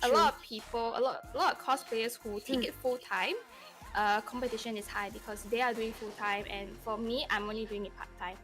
and a lot of people, a lot of cosplayers who take it full time, competition is high because they are doing full time, and for me, I'm only doing it part time.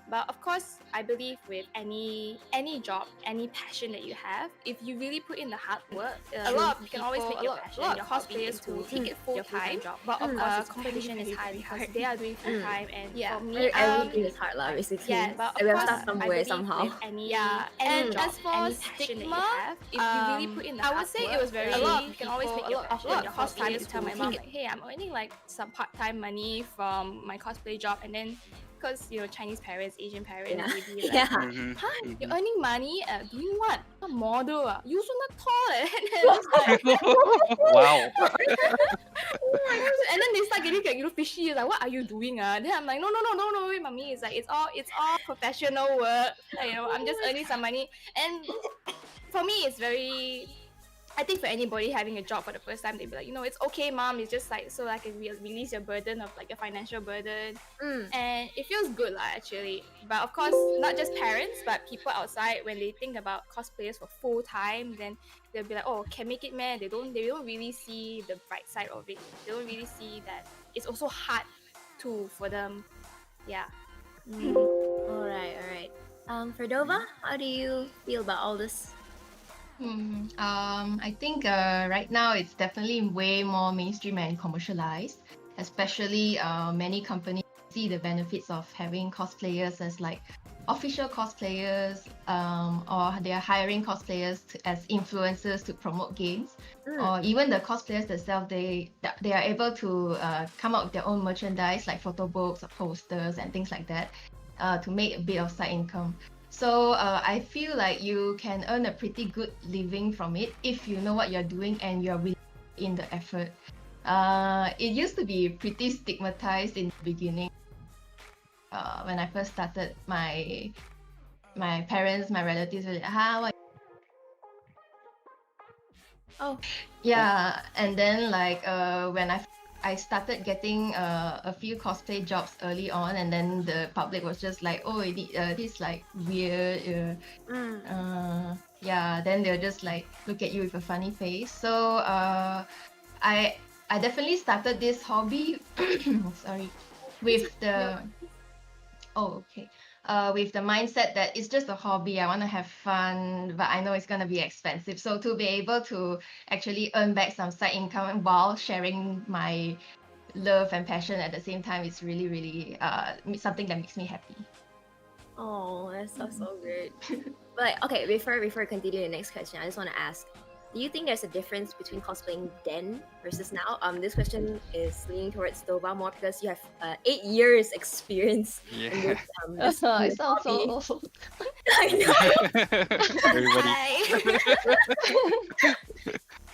But of course, I believe with any job, any passion that you have, if you really put in the hard work, a lot of You can people, always make your a lot passion, of your hobby cosplayers who into take it full your full-time time. job. But of course, it's Competition very, is high very because hard. they are doing full time, and for me, Everything is hard, lah, basically. yeah, but of we have to course, start I somewhere believe somehow. with any And job, as for any passion that you stigma, have, if you really put in the I hard would say work, it was very. a lot of You can always people, make your passion, a lot your of cosplayers hobby to tell my into mom like, hey, I'm earning like some part-time money from my cosplay job, and then because Chinese parents, Asian parents, they be like, Yeah. huh, you're earning money doing what? A model? You also not tall. And I'm just like, Wow. and then they start getting like fishy. Like, what are you doing? Then I'm like, no, wait, mommy. It's like it's all professional work. I'm just earning some money, and for me, it's very. I think for anybody having a job for the first time, they'd be like, it's okay, mom. It's just like so I can release your burden of like your financial burden, and it feels good, lah, actually. But of course, not just parents, but people outside when they think about cosplayers for full time, then they'll be like, oh, can make it, man. They don't really see the bright side of it. They don't really see that it's also hard too for them. Yeah. All right. For Dova, how do you feel about all this? I think right now it's definitely way more mainstream and commercialized, especially many companies see the benefits of having cosplayers as like official cosplayers, or they are hiring cosplayers as influencers to promote games, or even the cosplayers themselves, they are able to come up with their own merchandise like photo books or posters and things like that, to make a bit of side income. So I feel like you can earn a pretty good living from it if you know what you're doing and you're really in the effort. It used to be pretty stigmatized in the beginning. When I first started, my parents, my relatives were like, what? Oh. Yeah, and then like when I started getting a few cosplay jobs early on, and then the public was just like, oh, this like weird, yeah. Then they'll just like look at you with a funny face. So I definitely started this hobby, sorry, with the with the mindset that it's just a hobby. I want to have fun, but I know it's going to be expensive. So to be able to actually earn back some side income while sharing my love and passion at the same time is really, really something that makes me happy. Oh, that's so good. But okay, before we continue the next question, I just want to ask, do you think there's a difference between cosplaying then versus now? This question is leaning towards Dova more because you have 8 years experience in this. I sound so old. I know.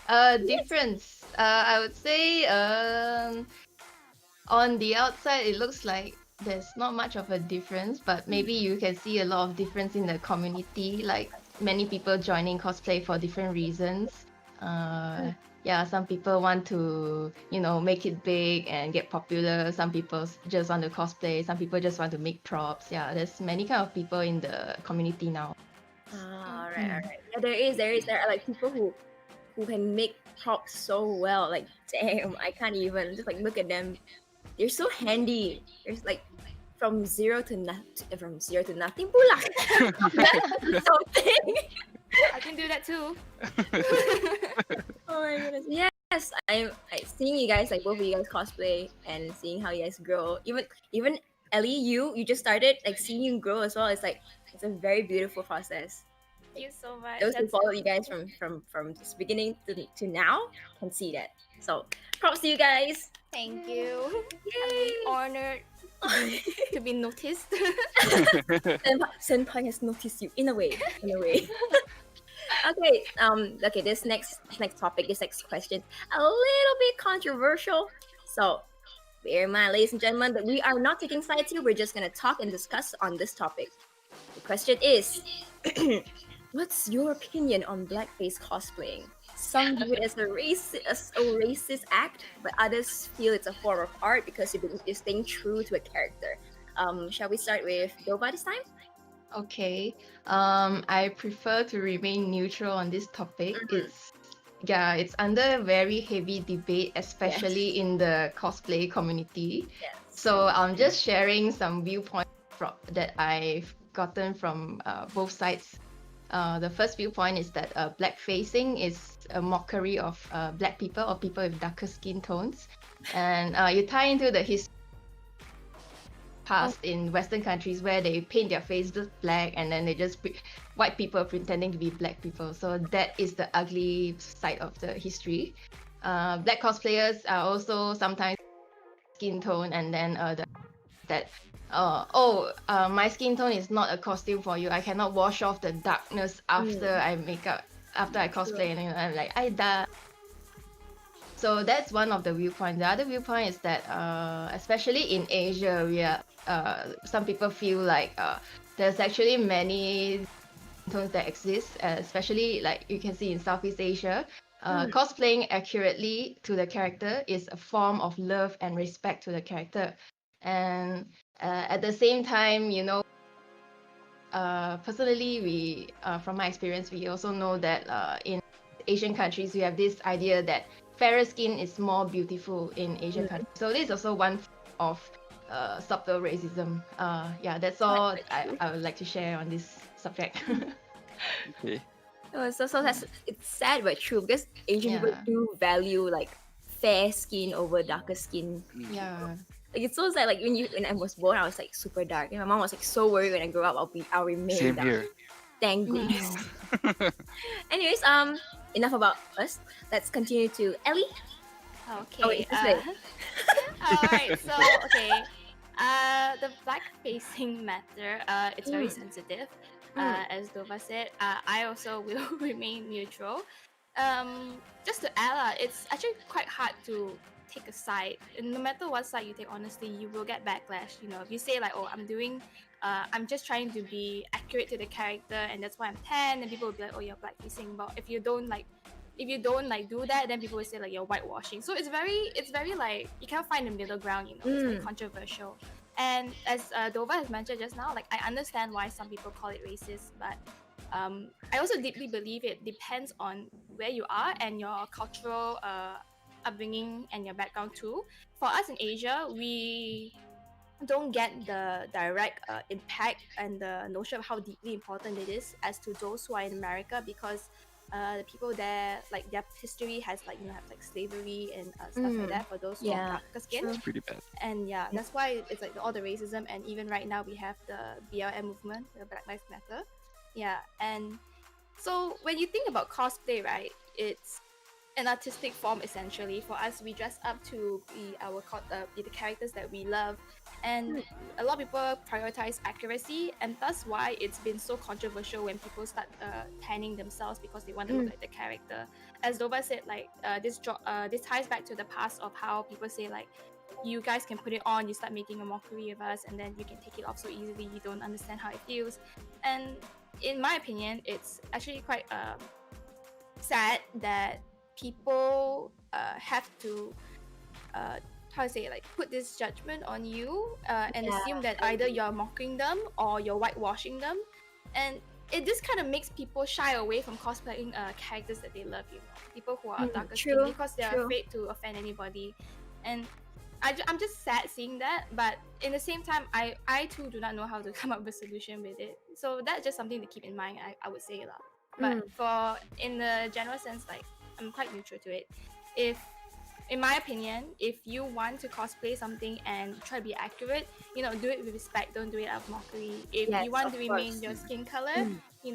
Everybody. Difference. I would say on the outside it looks like there's not much of a difference, but maybe you can see a lot of difference in the community, like many people joining cosplay for different reasons. Yeah, some people want to make it big and get popular. Some people just want to cosplay. Some people just want to make props. Yeah, there's many kind of people in the community now. All right. Yeah, there are like people who can make props so well. Like, damn, I can't even just like look at them. They're so handy. There's like from zero to nothing pula. Something. I can do that too. Oh my goodness. Yes, I seeing you guys, like both of you guys cosplay and seeing how you guys grow. Even Ellie, you just started, like seeing you grow as well. It's a very beautiful process. Thank you so much. Those who follow you guys from this beginning to now can see that. So props to you guys. Thank you. I'm honored to be noticed. Senpai has noticed you in a way. Okay, this next topic, this next question, a little bit controversial. So bear in mind, ladies and gentlemen, that we are not taking sides here. We're just gonna talk and discuss on this topic. The question is, what's your opinion on blackface cosplaying? Some view it as a racist act, but others feel it's a form of art because you're staying true to a character. Shall we start with Dova this time? Okay. I prefer to remain neutral on this topic. It's under very heavy debate, especially in the cosplay community. Yes. So I'm just sharing some viewpoints that I've gotten from both sides. The first viewpoint is that blackfacing is a mockery of black people or people with darker skin tones, and you tie into the history past in Western countries where they paint their faces black and then they just white people pretending to be black people. So that is the ugly side of the history. Black cosplayers are also sometimes skin tone and then my skin tone is not a costume for you. I cannot wash off the darkness after I cosplay, and I'm like I die. So that's one of the viewpoints. The other viewpoint is that, especially in Asia, some people feel like there's actually many tones that exist, especially like you can see in Southeast Asia. Cosplaying accurately to the character is a form of love and respect to the character. And at the same time, personally, from my experience, we also know that in Asian countries, we have this idea that fairer skin is more beautiful in Asian countries. So this is also one of subtle racism. That's all I would like to share on this subject. Okay. So it's sad but true because Asian people do value like fair skin over darker skin. Yeah. Like it's so sad. Like when I was born, I was like super dark, and my mom was like so worried when I grow up I'll remain Same dark. here. Thank goodness. Anyways, enough about us. Let's continue to Ellie. Okay. Alright, so okay. The black facing matter, it's very sensitive. As Dova said, I also will remain neutral. Just to add, it's actually quite hard to take a side. And no matter what side you take, honestly, you will get backlash. If you say like, "Oh, I'm just trying to be accurate to the character, and that's why I'm tan," and people will be like, "Oh, you're black facing." But if you don't do that, then people will say like you're whitewashing. So it's very like you can't find a middle ground. It's like controversial. And as Dova has mentioned just now, like I understand why some people call it racist, but I also deeply believe it depends on where you are and your cultural upbringing and your background too. For us in Asia, we don't get the direct impact and the notion of how deeply important it is as to those who are in America, because the people there, like their history has have like slavery and stuff like that for those who are darker skin. It's pretty bad. And that's why it's like all the racism, and even right now we have the B.A.R movement, the Black Lives Matter. And so when you think about cosplay, right, it's an artistic form essentially. For us, we dress up to be the characters that we love, and a lot of people prioritize accuracy, and thus why it's been so controversial when people start tanning themselves because they want to look like the character. As Dova said, like this ties back to the past of how people say like, you guys can put it on, you start making a mockery of us, and then you can take it off so easily, you don't understand how it feels. And in my opinion, it's actually quite sad that people have to put this judgment on you and assume that either you're mocking them or you're whitewashing them, and it just kind of makes people shy away from cosplaying characters that they love, people who are darker skin, because they're afraid to offend anybody. And I'm just sad seeing that, but in the same time, I too do not know how to come up with a solution with it. So that's just something to keep in mind, I would say lah. But for in the general sense, like I'm quite neutral to it. In my opinion, if you want to cosplay something and try to be accurate, do it with respect. Don't do it out of mockery. If you want to remain your skin color, be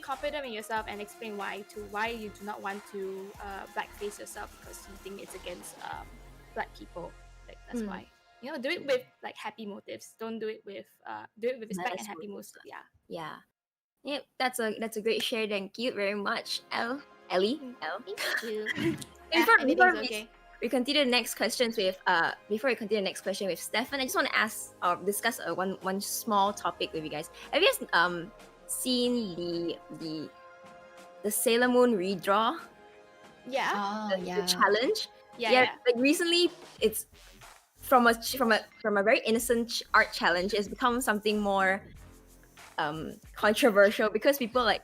confident in yourself and explain why you do not want to blackface yourself because you think it's against black people. Like that's why. Do it with like happy motives. Don't do it with respect and happy motives. Yeah. Yep, that's a great share. Thank you very much, Ellie. Thank you. Before we continue the next questions with Stefan, I just want to ask or discuss one small topic with you guys. Have you guys seen the Sailor Moon redraw? Yeah. The challenge. Yeah. Like recently, it's from a very innocent art challenge, it's become something more controversial because people like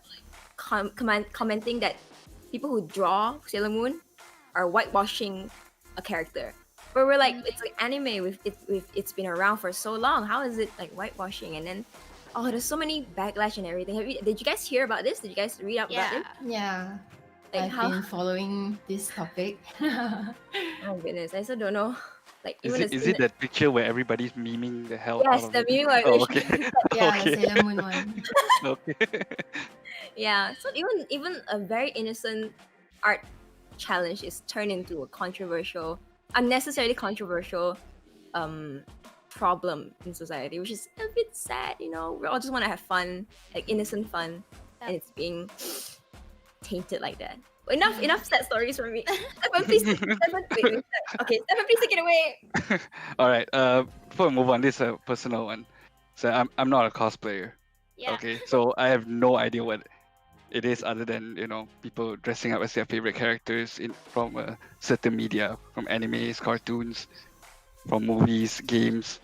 commenting that people who draw Sailor Moon are whitewashing a character. But we're like, it's like anime. It's been around for so long. How is it like whitewashing? And then, oh, there's so many backlash and everything. Did you guys hear about this? Did you guys read up about Yeah. it? Yeah. Like I've been following this topic. Oh goodness, I still don't know. Like Is even is it that picture where everybody's memeing the hell yes, out of the it? meme where Oh, they okay. Yeah, okay. the Sailor Moon one. Okay. yeah. So even a very innocent art challenge is turned into a controversial, unnecessarily controversial problem in society, which is a bit sad. You know, we all just want to have fun, like innocent fun, and it's being tainted like that. Enough sad stories from me. Stefan, please. Okay, Stefan, please take it away. All right. Before we move on, this is a personal one. So I'm not a cosplayer. Yeah. Okay. So I have no idea what it is other than people dressing up as their favorite characters from certain media, from animes, cartoons, from movies, games.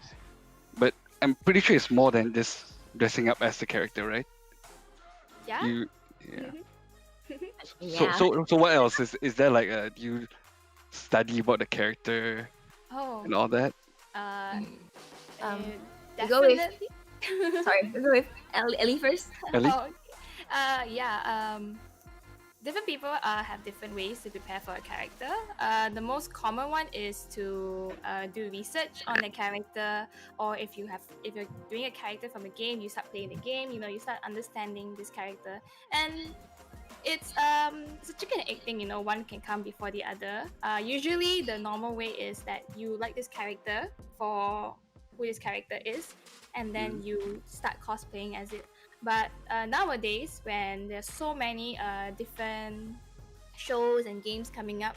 But I'm pretty sure it's more than just dressing up as the character, right? Yeah. Yeah. Yeah. So what else is there like do you study about the character Oh. and all that? We go with- Definitely. Sorry, we'll go with Ellie first. Ellie? Oh, yeah. Different people have different ways to prepare for a character. The most common one is to do research on the character, or if you're doing a character from a game, you start playing the game. You start understanding this character, and it's a chicken and egg thing. One can come before the other. Usually, the normal way is that you like this character for who this character is, and then you start cosplaying as it. But nowadays, when there's so many different shows and games coming up,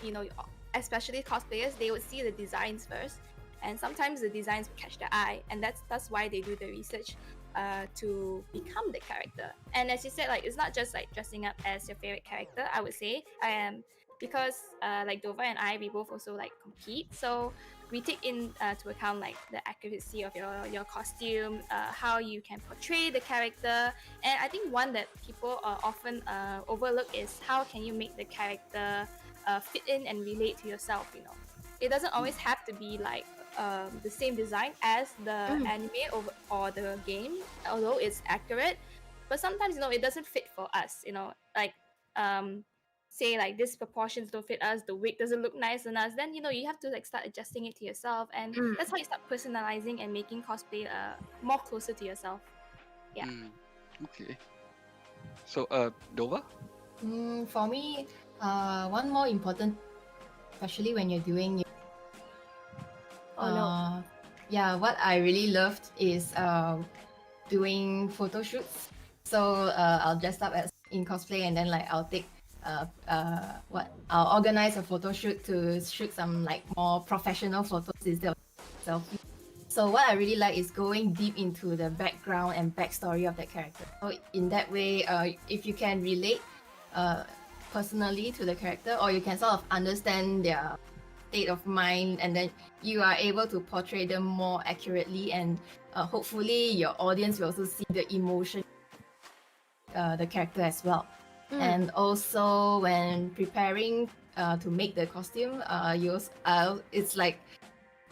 especially cosplayers, they would see the designs first, and sometimes the designs will catch their eye, and that's why they do the research to become the character. And as you said, like, it's not just like dressing up as your favorite character. I would say, because like Dova and I, we both also like compete, so we take in to account like the accuracy of your costume, how you can portray the character. And I think one that people often overlook is how can you make the character fit in and relate to yourself. It doesn't always have to be like the same design as the anime or the game, although it's accurate. But sometimes it doesn't fit for us. Like say like these proportions don't fit us, the wig doesn't look nice on us, then you have to like start adjusting it to yourself, and that's how you start personalizing and making cosplay more closer to yourself. Yeah. Okay. So Dova? For me, one more important, especially when you're doing yeah, what I really loved is doing photo shoots. So I'll dress up as in cosplay, and then like I'll take I'll organize a photo shoot to shoot some like more professional photos instead of selfie. So what I really like is going deep into the background and backstory of that character. So in that way, if you can relate personally to the character, or you can sort of understand their state of mind, and then you are able to portray them more accurately, and hopefully your audience will also see the emotion the character as well. And also when preparing to make the costume, it's like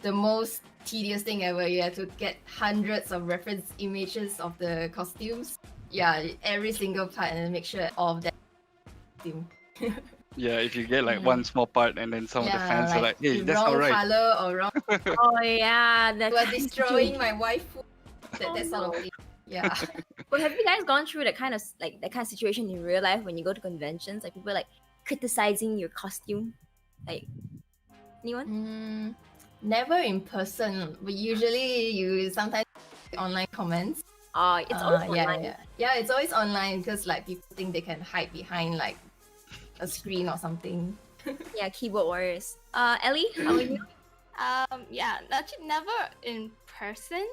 the most tedious thing ever. You have to get hundreds of reference images of the costumes. Yeah, every single part, and then make sure all of that costume. Yeah, if you get like one small part, and then some of the fans are like, hey, the that's wrong not right. color or wrong. Oh yeah, You are destroying my waifu. That sort of thing. Yeah. But have you guys gone through that kind of situation in real life when you go to conventions? Like people like criticizing your costume? Like anyone? Never in person, but usually you sometimes online comments. It's always online. Yeah, it's always online because like people think they can hide behind like a screen or something. Yeah, keyboard warriors. Ellie, how are you? Yeah, actually never in person,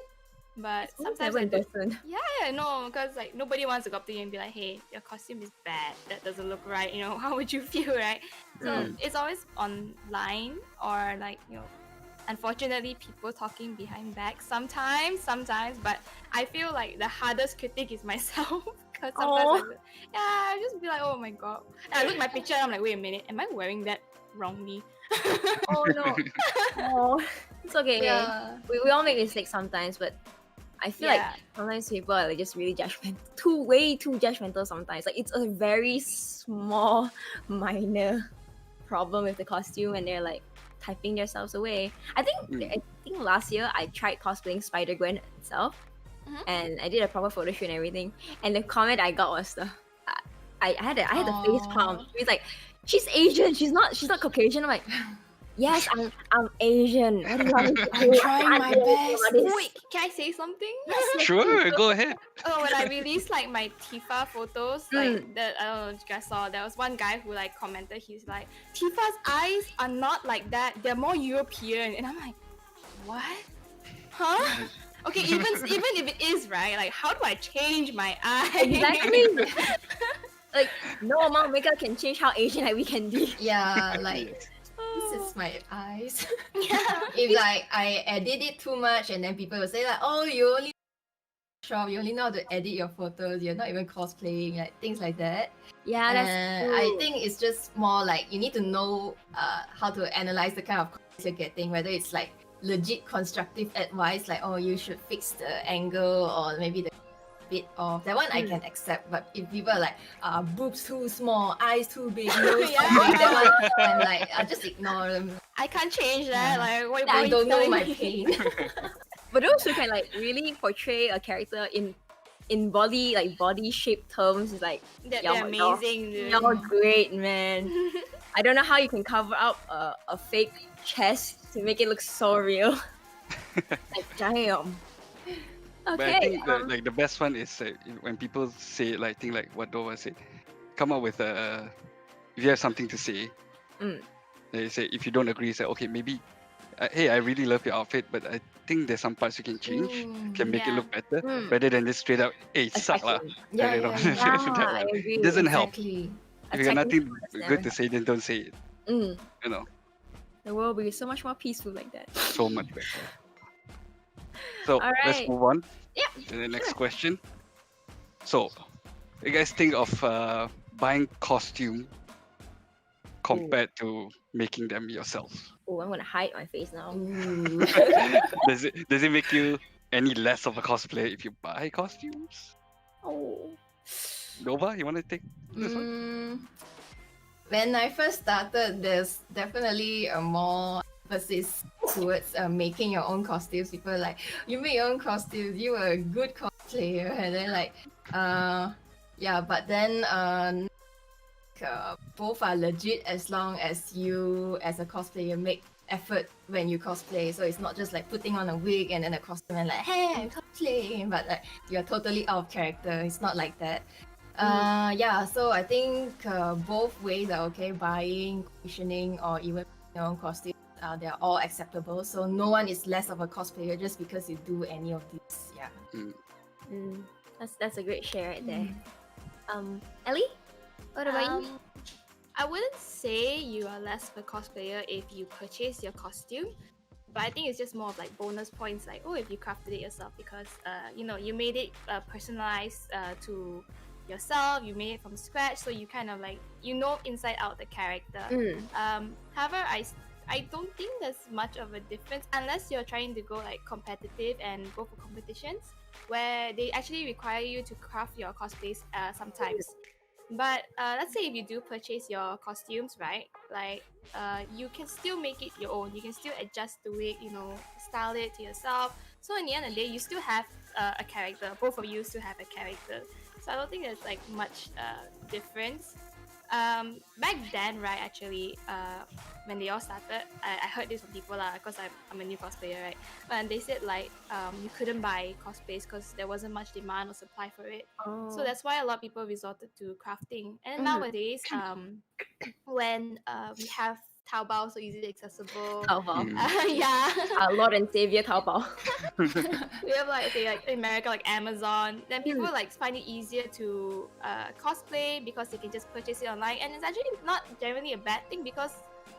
but sometimes Never in person. Yeah, no, because like nobody wants to go up to you and be like, hey, your costume is bad, that doesn't look right, how would you feel, right? So it's always online, or like unfortunately people talking behind back sometimes, but I feel like the hardest critic is myself. Because sometimes I just be like, oh my god. And I look at my picture and I'm like, wait a minute, am I wearing that wrongly? Oh no. Oh, it's okay. Yeah. We all make mistakes sometimes, but I feel like Yeah. sometimes people are like just really judgmental, way too judgmental sometimes. Like it's a very small, minor problem with the costume, and they're like typing themselves away. I think last year I tried cosplaying Spider-Gwen itself, and I did a proper photo shoot and everything. And the comment I got was I had the face palm. He's like, she's Asian. She's not Caucasian. I'm like, yes, I'm Asian. What do you want me to do? I'm trying my best. Wait, can I say something? Sure, go ahead. Oh, when I released like my Tifa photos, like that, I don't know if you guys saw, there was one guy who like commented, he's like, Tifa's eyes are not like that, they're more European. And I'm like, what? Huh? Okay, even if it is, right, like how do I change my eyes? Exactly. Like no amount of makeup can change how Asian like we can be. Yeah, like this is my eyes. Yeah. If like I edit it too much and then people will say like, oh, you only know how to edit your photos, you're not even cosplaying, like things like that. Yeah, that's And I think it's just more like you need to know how to analyze the kind of comments you're getting, whether it's like legit constructive advice, like, oh, you should fix the angle or maybe the bit off. That one I can accept, but if people are like, boobs too small, eyes too big, nose too big, that one, I'm like, I just ignore them. I can't change that. Yeah. Like, what I are you don't know telling my me? pain. But those who can like really portray a character in body shape terms is like They're y'all- amazing, dude. y'all great, man. I don't know how you can cover up a fake chest to make it look so real. Like damn. But I Okay. think like the best one is when people say like thing like what Dova said, come up with if you have something to say, they say if you don't agree, say okay maybe, hey I really love your outfit, but I think there's some parts you can change, can make it yeah. look better, rather than just straight up, hey it suck lah. Attacking. Yeah, You know, yeah, yeah. that I one. agree. It doesn't help. Exactly. If you got Attacking nothing people good never to say, then don't say it. Mm. You know, The world will be so much more peaceful like that. so much better. So let's Alright. move on Yeah. to the next question. So, you guys think of buying costume compared to making them yourself? Oh, I'm gonna hide my face now. Ooh. Does it make you any less of a cosplayer if you buy costumes? Oh. Nova, you want to take this one? When I first started, there's definitely a more emphasis towards making your own costumes. People are like, you make your own costumes, you are a good cosplayer, and then like, yeah. But then both are legit as long as you, as a cosplayer, make effort when you cosplay. So it's not just like putting on a wig and then a costume and like, hey, I'm cosplaying, but like you're totally out of character. It's not like that. Yeah, so I think both ways are okay. Buying, commissioning, or even your own costumes, they're all acceptable. So no one is less of a cosplayer just because you do any of these. Yeah. That's a great share right there. Ellie, what about you? I wouldn't say you are less of a cosplayer if you purchase your costume, but I think it's just more of like bonus points, like, oh, if you crafted it yourself, because you made it personalized to yourself, you made it from scratch, so you kind of like inside out the character. However, I don't think there's much of a difference unless you're trying to go like competitive and go for competitions where they actually require you to craft your cosplays sometimes. But let's say if you do purchase your costumes, right? Like you can still make it your own. You can still adjust the wig, style it to yourself. So in the end of the day, you still have a character. Both of you still have a character. So I don't think there's like much difference. Back then, right? Actually, when they all started, I heard this from people because I'm a new cosplayer, right? And they said like you couldn't buy cosplays because there wasn't much demand or supply for it. So that's why a lot of people resorted to crafting. And nowadays, when we have Taobao so easily accessible, Taobao. yeah, Our Lord and Savior Taobao. we have like in America like Amazon. Then people like find it easier to cosplay because they can just purchase it online, and it's actually not generally a bad thing because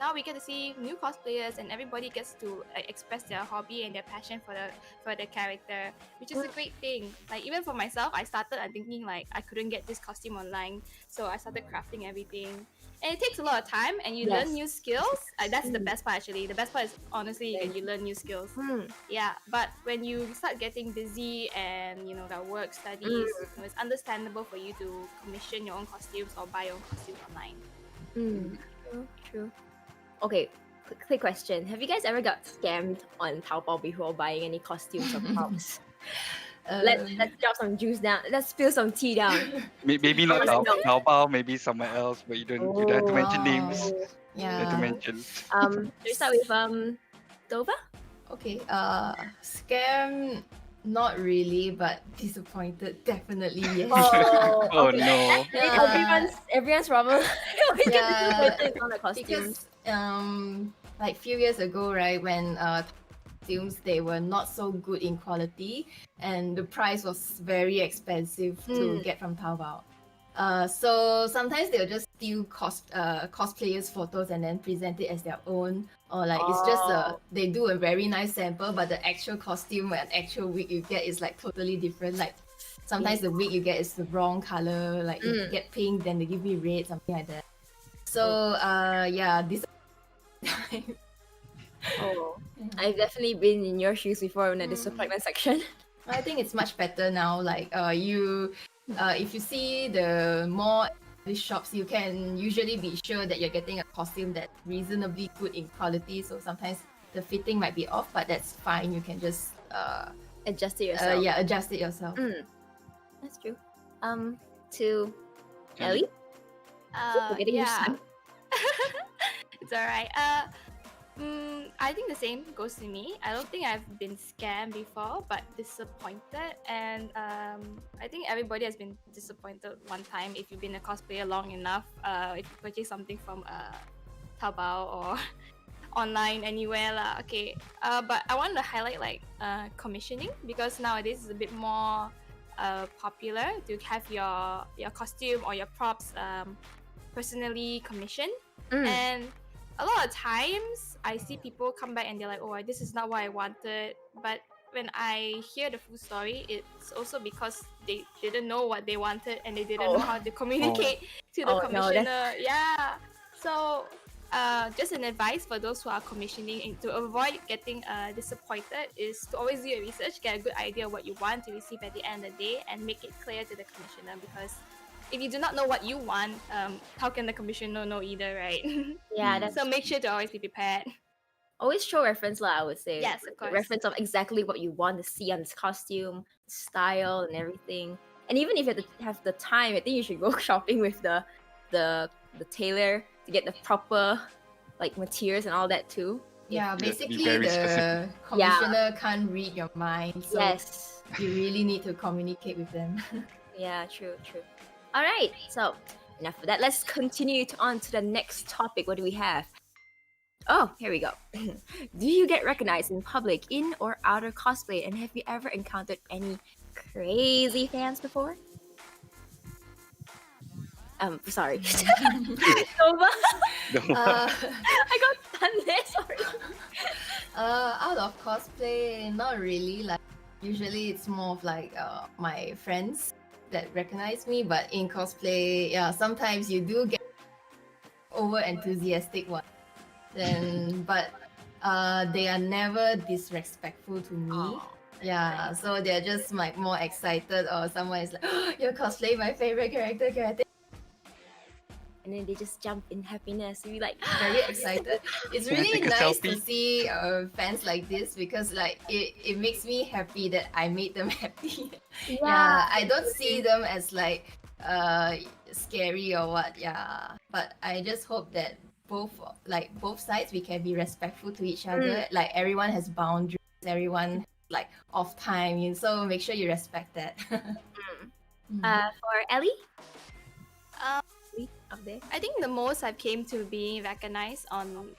now we get to see new cosplayers, and everybody gets to express their hobby and their passion for the character, which is a great thing. Like even for myself, I started thinking like I couldn't get this costume online, so I started crafting everything. And it takes a lot of time, and you learn new skills. That's the best part actually. The best part is honestly you learn new skills. Yeah, but when you start getting busy and got work, studies, it's understandable for you to commission your own costumes or buy your own costumes online. True. Okay, quick question. Have you guys ever got scammed on Taobao before buying any costumes or props? Let's drop some juice down. Let's spill some tea down. Maybe not Let's go. Taobao, maybe somewhere else, but you don't have to mention names. You have to Yeah. mention. We start with Dova. Okay. Scam. Not really, but disappointed. Definitely yes. Oh okay. no. Yeah. Everyone's problem. We get Yeah, disappointed on the costumes. because like few years ago, right, when costumes they were not so good in quality and the price was very expensive to get from Taobao. So sometimes they'll just steal cosplayers' photos and then present it as their own, or like it's just they do a very nice sample, but the actual costume and actual wig you get is like totally different. Like sometimes the wig you get is the wrong color, like you get pink, then they give you red, something like that. So yeah, this. I've definitely been in your shoes before in the disappointment section. I think it's much better now. Like if you see the more these shops, you can usually be sure that you're getting a costume that's reasonably good in quality. So sometimes the fitting might be off, but that's fine. You can just Adjust it yourself. adjust it yourself. That's true. To Ellie. Forgetting your Yeah. son. It's alright. I think the same goes to me. I don't think I've been scammed before, but disappointed. And I think everybody has been disappointed one time if you've been a cosplayer long enough. If you purchase something from Taobao or online anywhere lah. Okay. But I want to highlight like commissioning, because nowadays it's a bit more popular to have your costume or your props personally commissioned. And a lot of times I see people come back and they're like, oh, this is not what I wanted. But when I hear the full story, it's also because they didn't know what they wanted and they didn't know how to communicate to the commissioner. Yeah. So just an advice for those who are commissioning, and to avoid getting disappointed, is to always do your research, get a good idea of what you want to receive at the end of the day, and make it clear to the commissioner, because if you do not know what you want, how can the commissioner know either, right? Yeah, that's So make sure to always be prepared. always show reference lah, I would say. Yes, of course. Reference of exactly what you want to see on this costume, style, and everything. And even if you have the time, I think you should go shopping with the tailor to get the proper like materials and all that too. Yeah, be basically very the specific. commissioner can't read your mind, so Yes. you really need to communicate with them. Yeah, true. All right, so enough of that. Let's continue on to the next topic. What do we have? Oh, here we go. Do you get recognized in public in or out of cosplay? And have you ever encountered any crazy fans before? Sorry. Nova. I got stunned there, sorry. Out of cosplay, not really. Like usually it's more of like my friends that recognize me, but in cosplay, yeah, sometimes you do get over enthusiastic one. Then but they are never disrespectful to me. Yeah, so they're just like more excited, or someone is like, oh, you're cosplaying my favorite character. And then they just jump in happiness. You be like, Very excited. It's Can I really take a nice to selfie? see fans like this, because like it makes me happy that I made them happy. Yeah, I don't see them as like scary or what. Yeah, but I just hope that both sides we can be respectful to each other. Like everyone has boundaries. Everyone like off time. So make sure you respect that. For Ellie? Um, Up there. I think the most I've came to being recognized on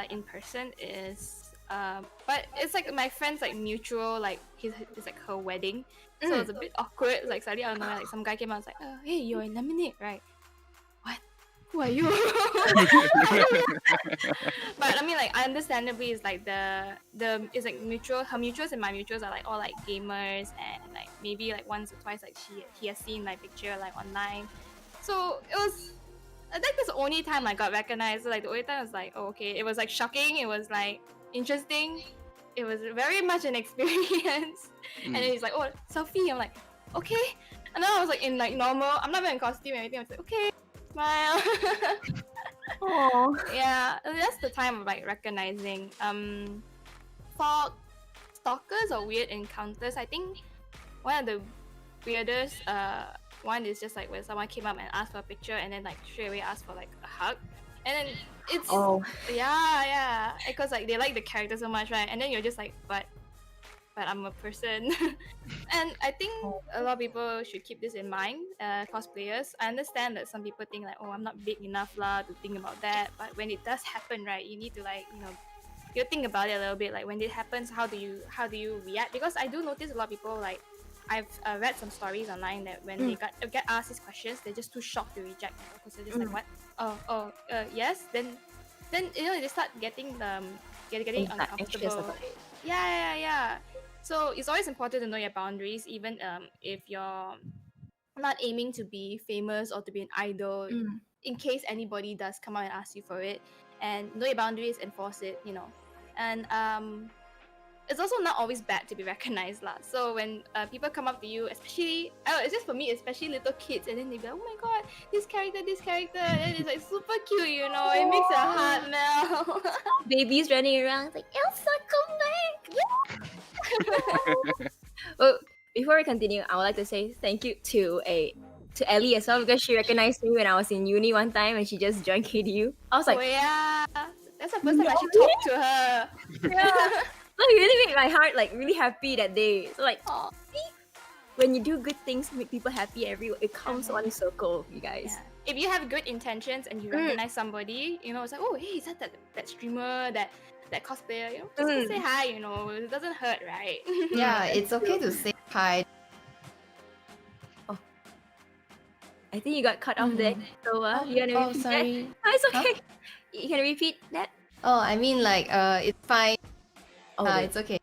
in person is but it's like my friend's like mutual, like it's like her wedding, so it's a bit awkward. Like suddenly I don't know, like some guy came out and was like, hey, you're in Lemonade, right? What? who are you? But I mean, like, understandably, it's like it's like mutual. Her mutuals and my mutuals are like all like gamers, and like maybe like once or twice like he has seen my picture like online. So it was. I think that's the only time I got recognized. Like the only time I was like, oh, okay. It was like shocking. It was like interesting. It was very much an experience. And then he's like, oh, selfie. I'm like, okay. And then I was like in like normal. I'm not even in costume or anything. I was like, okay, smile. Oh. Yeah, that's the time of like recognizing. For stalkers or weird encounters, I think one of the weirdest one is just like when someone came up and asked for a picture and then like straight away asked for like a hug, and then it's yeah, because like they like the character so much, right? And then you're just like, but I'm a person. And I think a lot of people should keep this in mind, cosplayers. I understand that some people think like, oh, I'm not big enough lah to think about that, but when it does happen, right, you need to like, you think about it a little bit. Like when it happens, how do you react? Because I do notice a lot of people, like I've read some stories online that when they get asked these questions, they're just too shocked to reject, because they're just like, what? Yes. Then they start getting getting anxious uncomfortable. about it. Yeah. So it's always important to know your boundaries, even if you're not aiming to be famous or to be an idol. In case anybody does come out and ask you for it, and know your boundaries, enforce it. And it's also not always bad to be recognized lah. So when people come up to you, especially, it's just for me, especially little kids, and then they be like, oh my god, this character, and it's like super cute, it makes your heart melt. Babies running around like Elsa, come back. Well, before we continue, I would like to say thank you to Ellie as well, because she recognized me when I was in uni one time and she just joined KDU. I was like, oh yeah, that's the first time I actually talked to her. yeah. Like, it really made my heart like really happy that day. So like, see, when you do good things, make people happy, it comes one circle, you guys. Yeah. If you have good intentions and you recognize somebody, it's like, oh, hey, is that streamer, that cosplayer? Just say hi. It doesn't hurt, right? Yeah, it's okay to say hi. Oh, I think you got cut off there. So you wanna repeat sorry. that? Oh, it's okay. You can repeat that. Oh, I mean like it's fine. Oh, It's okay.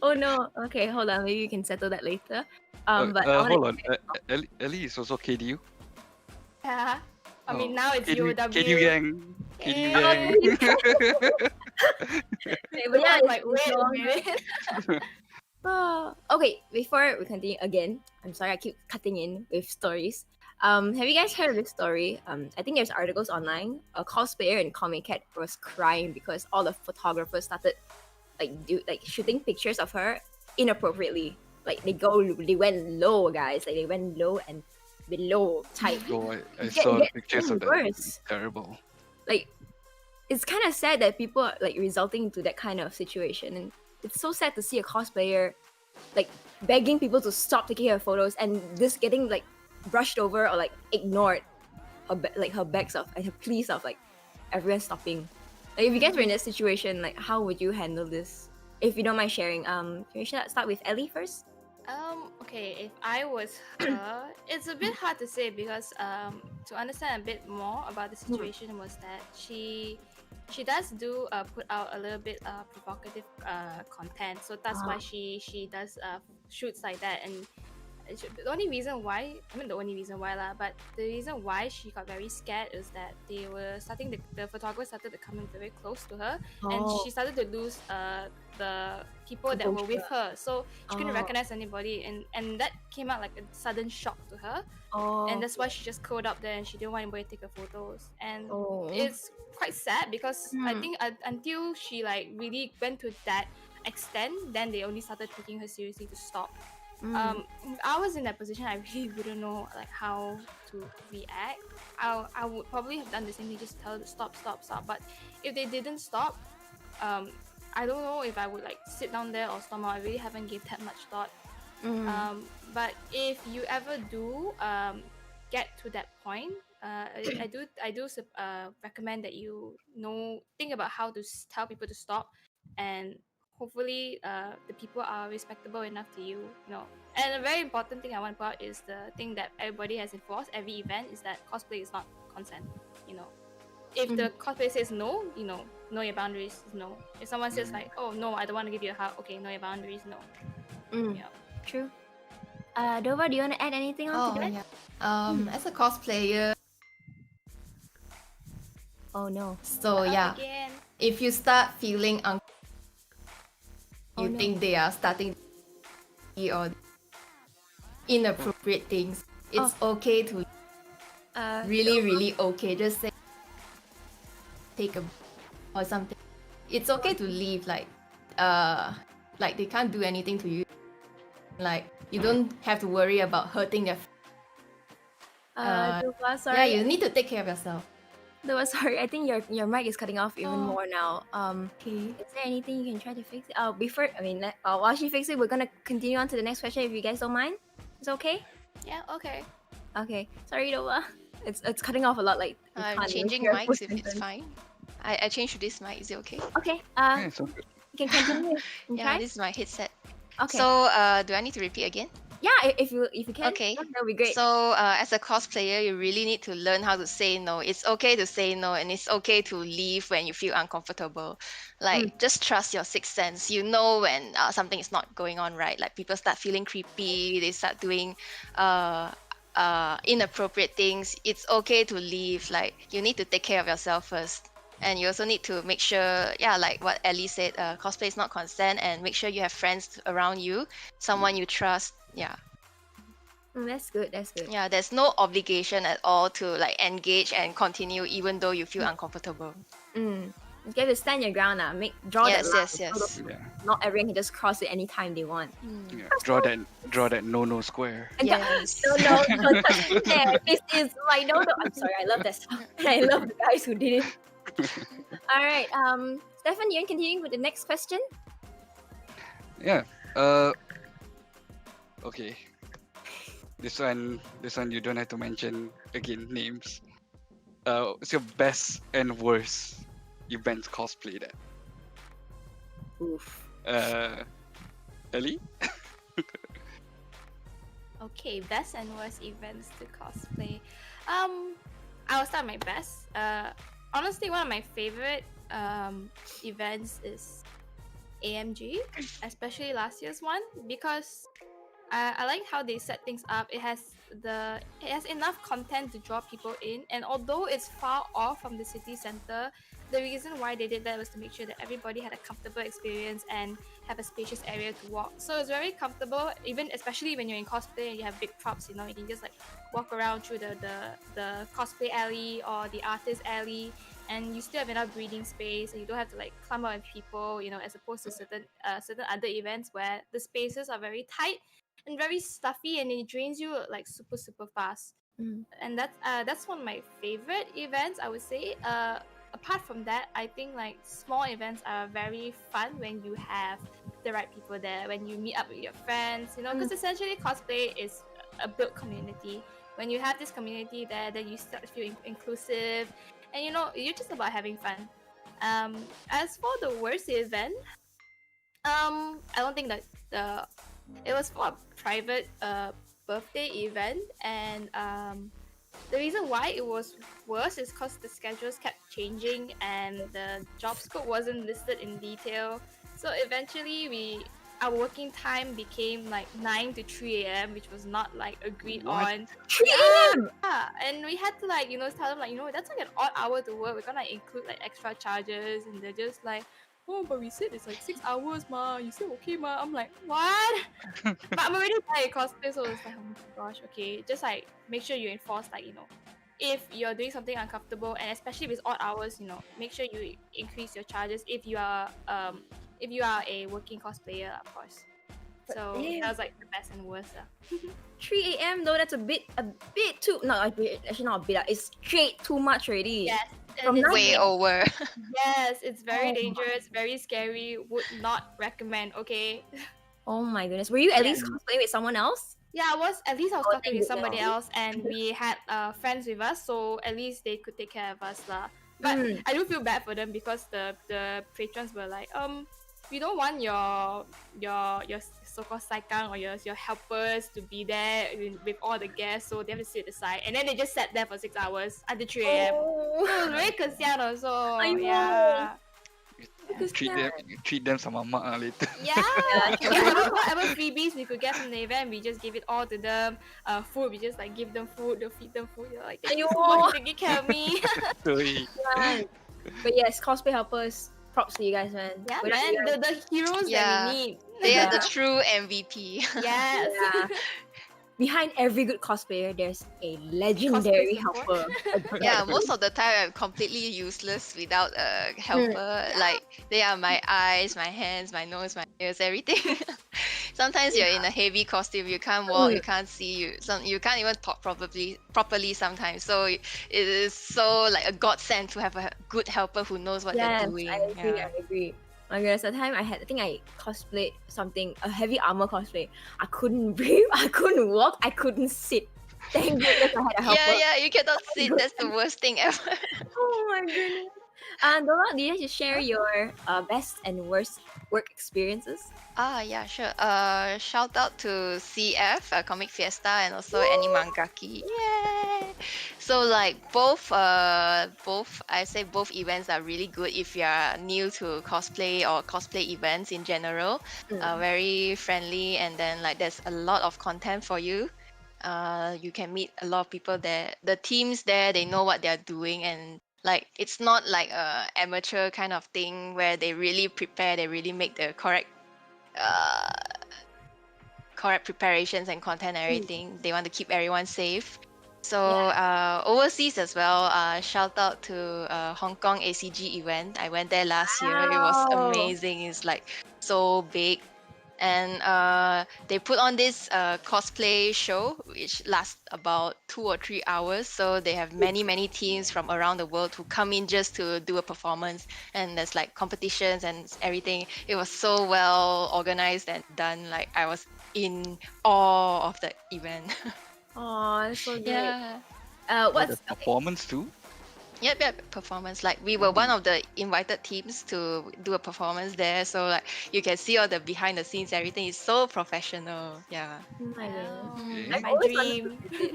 oh no. Okay, hold on. Maybe you can settle that later. But I hold on. Ellie is also KDU. Yeah. I mean, now it's KDU, UW. KDU gang. KDU Yeah. gang. But yeah, I'm like, wait a minute. Okay, before we continue again, I'm sorry I keep cutting in with stories. Have you guys heard of this story? I think there's articles online. A cosplayer in Comic Cat was crying because all the photographers started like shooting pictures of her inappropriately. Like they went low, guys. Like they went low and below type. Oh, I saw the pictures of that. Worse. Terrible. Like, it's kind of sad that people are like resulting into that kind of situation, and it's so sad to see a cosplayer like begging people to stop taking her photos and this getting like brushed over or like ignored. Her begs of and her pleas of like everyone stopping. Like, if you guys were in that situation, like how would you handle this? If you don't mind sharing, can we start with Ellie first? Okay, if I was her, it's a bit hard to say because to understand a bit more about the situation was that she does do put out a little bit provocative content, so that's why she does shoots like that. And the only reason why, but the reason why she got very scared is that they were starting the photographers started to come in very close to her, and she started to lose the people that were with her, so she couldn't recognize anybody, and that came out like a sudden shock to her, and that's why she just curled up there and she didn't want anybody to take her photos. And it's quite sad because I think until she like really went to that extent, then they only started taking her seriously to stop. If I was in that position, I really wouldn't know like how to react. I would probably have done the same thing, just tell her to stop. But if they didn't stop, I don't know if I would like sit down there or storm out. I really haven't gave that much thought. But if you ever do get to that point, I do recommend that you think about how to tell people to stop, and hopefully the people are respectable enough to you, And a very important thing I want to point out is the thing that everybody has enforced every event is that cosplay is not consent. You know, if the cosplay says no, you know your boundaries. No. If someone says like, oh no, I don't want to give you a hug. Okay, know your boundaries. No. Yeah. True. Dova, do you want to add anything on to that? Yeah. As a cosplayer, Oh no. so yeah, Again. if you start feeling Oh, you no. think they are starting or inappropriate things, it's okay to really okay. Just say take a or something. It's okay to leave. Like they can't do anything to you. Like you don't have to worry about hurting their. Dova, sorry. Yeah, you need to take care of yourself. Dova, sorry. I think your mic is cutting off even Oh. more now. Okay. Is there anything you can try to fix it? While she fixes it, we're gonna continue on to the next question if you guys don't mind. It's okay? Yeah. Okay. Okay. Sorry, Dova. It's cutting off a lot. Like we I'm can't even changing hear a full mics if it's sentence. fine. I changed to this mic. Is it okay? Okay. Yeah, so good. You can continue. and Yeah, try. this is my headset. Okay. So, do I need to repeat again? yeah, if you can, Okay. that would be great. So, as a cosplayer, you really need to learn how to say no. It's okay to say no, and it's okay to leave when you feel uncomfortable. Like, just trust your sixth sense. You know when something is not going on right. Like, people start feeling creepy. They start doing inappropriate things. It's okay to leave. Like, you need to take care of yourself first. And you also need to make sure, yeah, like what Ellie said, cosplay is not consent, and make sure you have friends around you, someone you trust. Yeah. That's good. That's good. Yeah, there's no obligation at all to like engage and continue even though you feel uncomfortable. You have to stand your ground now. Draw Yes, that line. yes, yes. Yeah. Not everyone can just cross it anytime they want. Yeah. Draw that no square. Yes. No, don't touch me there. This is like no. I'm sorry. I love that song. I love the guys who did it. All right. Stefan, you continue with the next question. Yeah. Okay. This one you don't have to mention again names. What's your best and worst events cosplay that? Oof. Ellie? Okay, best and worst events to cosplay. I will start my best. Honestly, one of my favorite events is AMG, especially last year's one, because I like how they set things up. It has enough content to draw people in, and although it's far off from the city center, the reason why they did that was to make sure that everybody had a comfortable experience and have a spacious area to walk. So it's very comfortable, especially when you're in cosplay and you have big props. You know, you can just like walk around through the cosplay alley or the artist alley, and you still have enough breathing space, and you don't have to like clump up with people. You know, as opposed to certain other events where the spaces are very tight and very stuffy, and it drains you like super fast. And that's one of my favorite events, I would say. Apart from that, I think like small events are very fun when you have the right people there, when you meet up with your friends, you know, because essentially cosplay is a built community. When you have this community there, then you start to feel inclusive, and you know, you're just about having fun. As for the worst event, I don't think that it was for a private birthday event, and the reason why it was worse is because the schedules kept changing and the job scope wasn't listed in detail. So eventually our working time became like 9 to 3 a.m., which was not like agreed on. 3 a.m. Yeah, and we had to like, you know, tell them like, you know, that's like an odd hour to work. We're gonna include like extra charges, and they're just like, oh, but we said it's like 6 hours, ma. You said okay, ma. I'm like, what? But I'm already buying cosplay, so it's like, oh my gosh, okay. Just like make sure you enforce, like, you know, if you're doing something uncomfortable, and especially if it's odd hours, you know, make sure you increase your charges if you are a working cosplayer, of course. So that was like the best and worst. 3 a.m. though, that's a bit too. No, actually not a bit. It's straight too much already. Yes. From it's Way over. Yes, it's very Oh my. dangerous, very scary. Would not recommend. Okay. Oh my goodness. Were you at least cosplaying with someone else? Yeah, I was Oh, talking thank with somebody goodness. else, and we had friends with us, so at least they could take care of us lah. But I do feel bad for them because the patrons were like, we don't want your so-called saikang or your helpers to be there with all the guests, so they have to sit aside, and then they just sat there for 6 hours until 3 a.m. Oh, So it was very kasihan also. I know. Yeah. Because You treat them sama mak later. Yeah. Whatever freebies we could get from the event, we just give it all to them. Food, we just like give them food, they'll feed them food. They're like, thank you so much for taking care of me. Sorry. Man. But yes, cosplay helpers, props to you guys, man. Yeah, Without man, you guys- the heroes Yeah. that we need. They are the Yeah. true MVP. Yes. Yeah. Behind every good cosplayer, there's a legendary support. helper. Yeah, most of the time I'm completely useless without a helper. Like they are my eyes, my hands, my nose, my ears, everything. Sometimes you're in a heavy costume, you can't walk, you can't see, you can't even talk properly sometimes. So it is so like a godsend to have a good helper who knows what Yes, they're doing. I agree. Yeah. I agree. My goodness, the time I think I cosplayed something, a heavy armor cosplay. I couldn't breathe, I couldn't walk, I couldn't sit. Thank goodness I had a helper. Yeah, you cannot sit. That's the worst thing ever. Oh my goodness. Dora, do you just share your best and worst work experiences? Yeah, sure. Shout out to CF, Comic Fiesta, and also Animangaki. Yay! So like both I say both events are really good if you are new to cosplay or cosplay events in general. Very friendly, and then like there's a lot of content for you. You can meet a lot of people there. The teams there, they know what they're doing, and like it's not like a amateur kind of thing where they really prepare, they really make the correct preparations and content and everything. They want to keep everyone safe. So overseas as well, shout out to Hong Kong ACG event. I went there last year. It was Wow. amazing. It's like so big. And they put on this cosplay show which lasts about 2 or 3 hours. So they have many teams from around the world who come in just to do a performance, and there's like competitions and everything. It was so well organized and done. Like I was in awe of the event. Oh, that's so great. Yeah. What's The performance too? Yep, performance. Like we were one of the invited teams to do a performance there, so like you can see all the behind the scenes, everything is so professional. Yeah. Oh my goodness. Okay. I've My always wanted dream. to visit.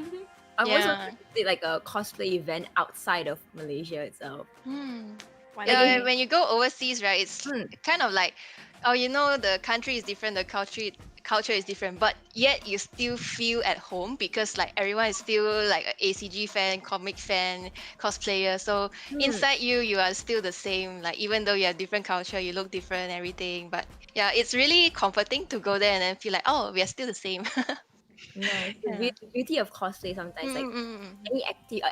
I've always Yeah. wanted to visit like a cosplay event outside of Malaysia itself. One Yeah, day. when you go overseas, right, it's Mm. kind of like, oh, you know, the country is different, the culture is different, but yet you still feel at home because like everyone is still like an ACG fan, comic fan, cosplayer. So inside you are still the same. Like even though you have different culture, you look different, everything. But yeah, it's really comforting to go there and then feel like, oh, we are still the same. Nice. Yeah. The beauty of cosplay sometimes, like Mm-mm.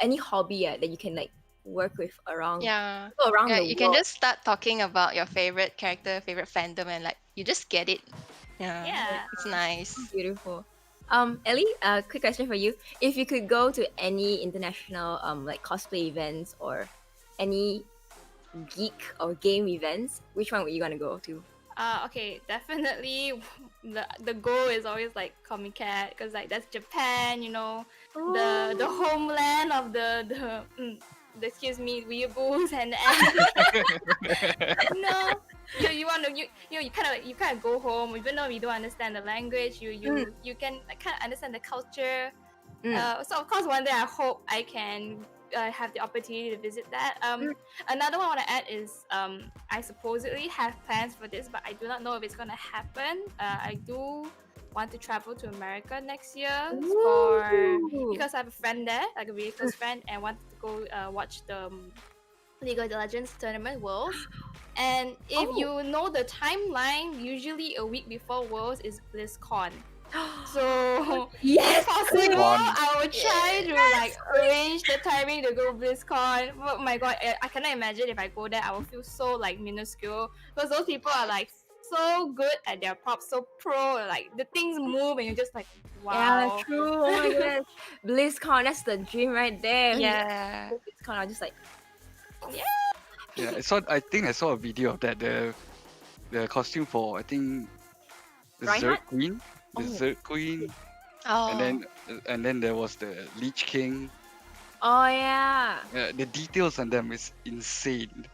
any hobby that you can like work with around Yeah. people around Yeah, the you world. can just start talking about your favorite character, favorite fandom, and like you just get it. Yeah. It's nice. Beautiful. Ellie, quick question for you. If you could go to any international like cosplay events or any geek or game events, which one were you gonna go to? Okay, definitely. The goal is always like Comic Cat, because like that's Japan, you know, the homeland of the excuse me, weeaboos and no. You want to you kind of go home even though you don't understand the language. You can kind of understand the culture. So of course one day I hope I can have the opportunity to visit that. Another one I want to add is I supposedly have plans for this, but I do not know if it's gonna happen. I do want to travel to America next year because I have a friend there, like a really close friend, and wanted to go watch the League of Legends tournament Worlds. And if you know the timeline, usually a week before Worlds is BlizzCon. So Yes! if possible, BlizzCon. I will try to like arrange the timing to go BlizzCon. Oh my god, I cannot imagine if I go there, I will feel so like minuscule because those people are like so good at their props, so pro. Like the things move, and you're just like, wow. Yeah, true. Oh my goodness. BlizzCon, that's the dream right there. Yeah. BlizzCon, I'm just like, Yeah, I think I saw a video of that. The costume for, I think, the Reinhardt? Zerg Queen. The Oh. Zerg Queen. Oh. And then there was the Lich King. oh yeah. The details on them is insane.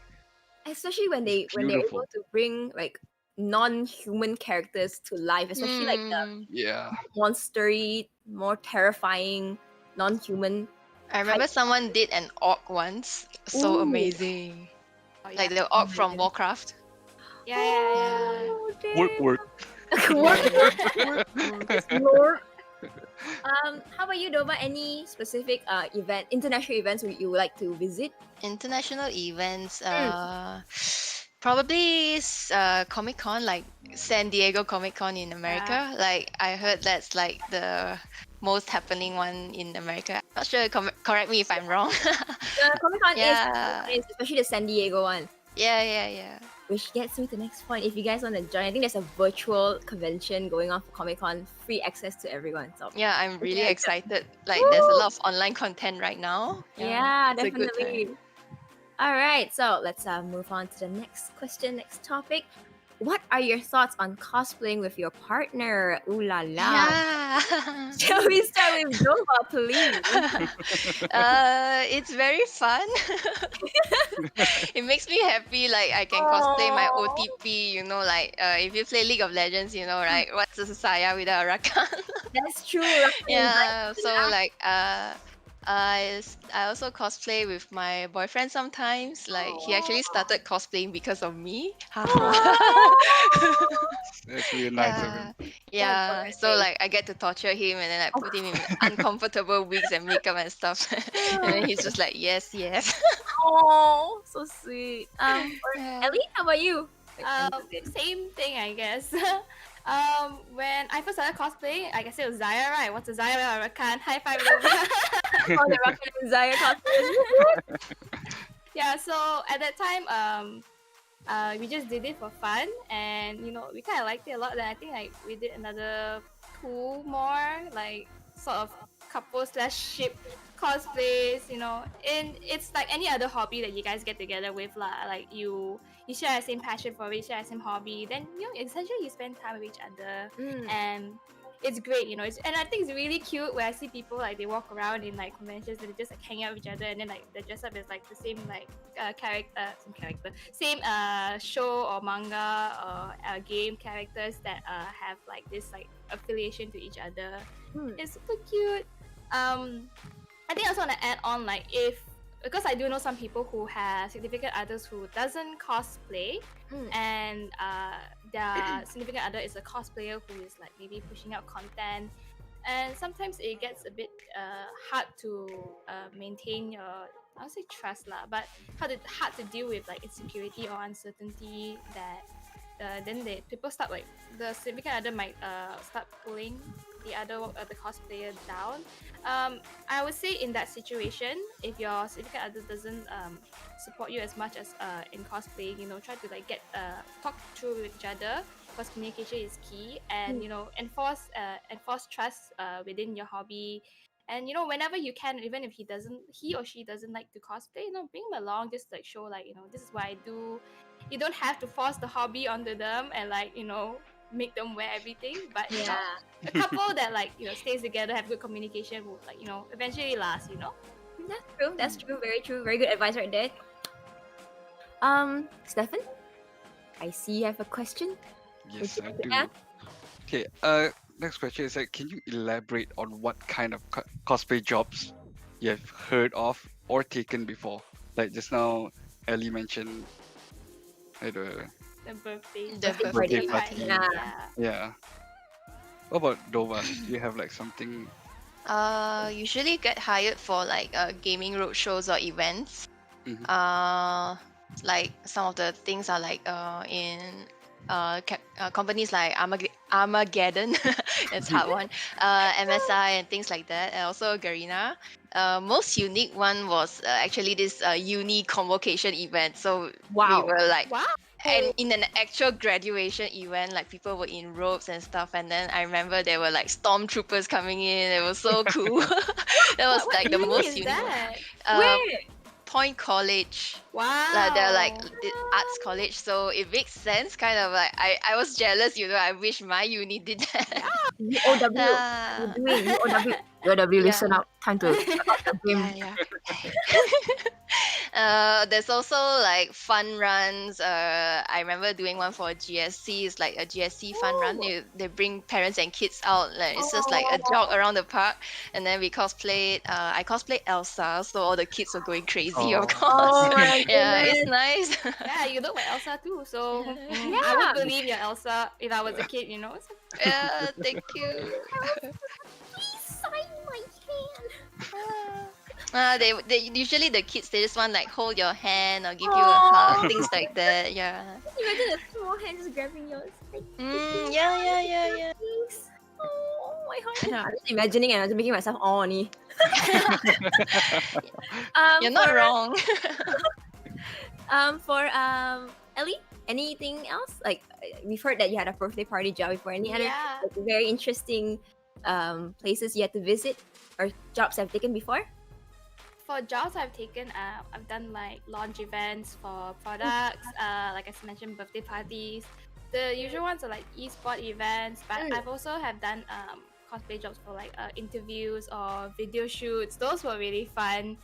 Especially when they're beautiful. able to bring like non-human characters to life, especially like the Yeah. monstery, more terrifying, non-human. I remember someone did an orc once. So Ooh. amazing. Oh, Like yeah. the orc my from goodness. Warcraft. Yeah. Work. Work. Lord. How about you, Dova? Any specific international events you would like to visit? International events. Probably Comic Con, like San Diego Comic Con in America. Like I heard that's like the most happening one in America. Not sure. Correct me if I'm wrong. Comic Con Yeah. is especially the San Diego one. Yeah. Which gets me to the next point. If you guys want to join, I think there's a virtual convention going on for Comic Con, free access to everyone. So Yeah, I'm really Yeah. excited. Like there's a lot of online content right now. yeah, it's a good definitely. time. All right, so let's move on to the next question, next topic. What are your thoughts on cosplaying with your partner? Ooh la la. Yeah. Shall we start with Dova, please? It's very fun. It makes me happy. Like I can cosplay my Aw. OTP. Like if you play League of Legends, right? What's a Saya without a Rakan? That's true. Rakan is Yeah. like- So like I also cosplay with my boyfriend sometimes. Like he actually started cosplaying because of me. That's really nice of him. Yeah. So boy. like I get to torture him and then I put him in uncomfortable wigs and makeup and stuff. And then he's just like, yes. Oh, so sweet. Yeah. Ellie, how about you? Same thing, I guess. When I first started cosplaying, I guess it was Zaya, right? What's a Zaya without a Rakan? High five, Dova. Oh, the Rakan and Zaya cosplay. Yeah, so at that time, we just did it for fun, and we kind of liked it a lot. Then I think like we did another 2 more, like sort of couple/ship cosplays, and it's like any other hobby that you guys get together with, lah. Like you share the same passion for it, share the same hobby, then essentially you spend time with each other, and it's great, and I think it's really cute where I see people like they walk around in like conventions and they just like hang out with each other, and then like they dress up as like the same like same show or manga or game characters that have like this like affiliation to each other. It's super cute. I think I also want to add on, like, because I do know some people who have significant others who doesn't cosplay, and their significant other is a cosplayer who is like maybe pushing out content, and sometimes it gets a bit hard to maintain your, I would say trust lah, but hard to deal with like insecurity or uncertainty that then people start like the significant other might start pulling the cosplayer down. I would say in that situation, if your significant other doesn't support you as much as in cosplaying, try to like talk through with each other, because communication is key, and enforce trust within your hobby. And whenever you can, even if he or she doesn't like to cosplay, bring them along, just like show like, this is what I do. You don't have to force the hobby onto them and like, make them wear everything. But Yeah. a couple that like, stays together, have good communication will like, eventually last, That's true. Very true. Very good advice right there. Stefan, I see you have a question. Yes, I do. Yeah. Okay. Next question is like, can you elaborate on what kind of cosplay jobs you have heard of or taken before? Like just now, Ellie mentioned the the birthday party. Yeah. Yeah. What about Dova? Do you have like something? Usually get hired for like gaming roadshows or events. Mhm. Like some of the things are like in companies like Armageddon, that's hard one. MSI and things like that, and also Garena. Most unique one was actually this uni convocation event. So Wow. we were like, Wow. and in an actual graduation event, like people were in robes and stuff, and then I remember there were like stormtroopers coming in. It was so cool. That was What like the uni most is unique one. that? Uh, Where? Point College. Wow. Like they're like the arts college, so it makes sense. Kind of like I was jealous, I wish my uni did that. UOW. Ah, What do you mean? UOW. UOW, listen Yeah. up. Time to start the game. yeah. There's also like fun runs. I remember doing one for GSC. It's like a GSC fun run. They bring parents and kids out. Like it's just like a jog around the park, and then we cosplayed. I cosplayed Elsa, so all the kids were going crazy. Of course. Oh my Yeah, goodness. it's nice. Yeah, you look like Elsa too. So I Yeah. would believe you're Elsa if I was a kid, you know. So, Yeah, thank you. Please sign my hand. They usually the kids they just want like hold your hand or give you a hug, things like that. Yeah. Imagine a small hand just grabbing yours. Like, Yeah. please. Oh my heart. I'm just imagining and I'm just making myself all honey. You're not wrong. For Ellie, anything else? Like we've heard that you had a birthday party job before. Any other yeah. like, very interesting places you had to visit or jobs I've taken before? For jobs I've taken, I've done like launch events for products, like I mentioned, birthday parties. The usual ones are like e-sport events, but I've also have done cosplay jobs for like interviews or video shoots. Those were really fun.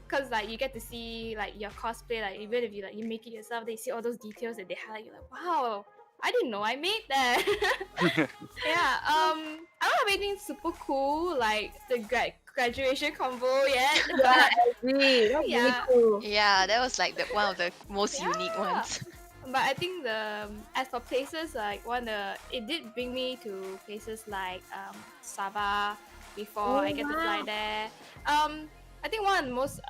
Cause like you get to see like your cosplay, like even if you like you make it yourself, they see all those details that they highlight. You're like, wow, I didn't know I made that. Yeah. I don't have anything super cool like the graduation combo yet, but Really, that's really Yeah. cool. Yeah, that was like one of the most unique Yeah. ones. But I think as for places like it did bring me to places like Sabah before I get to fly there. I think one of the most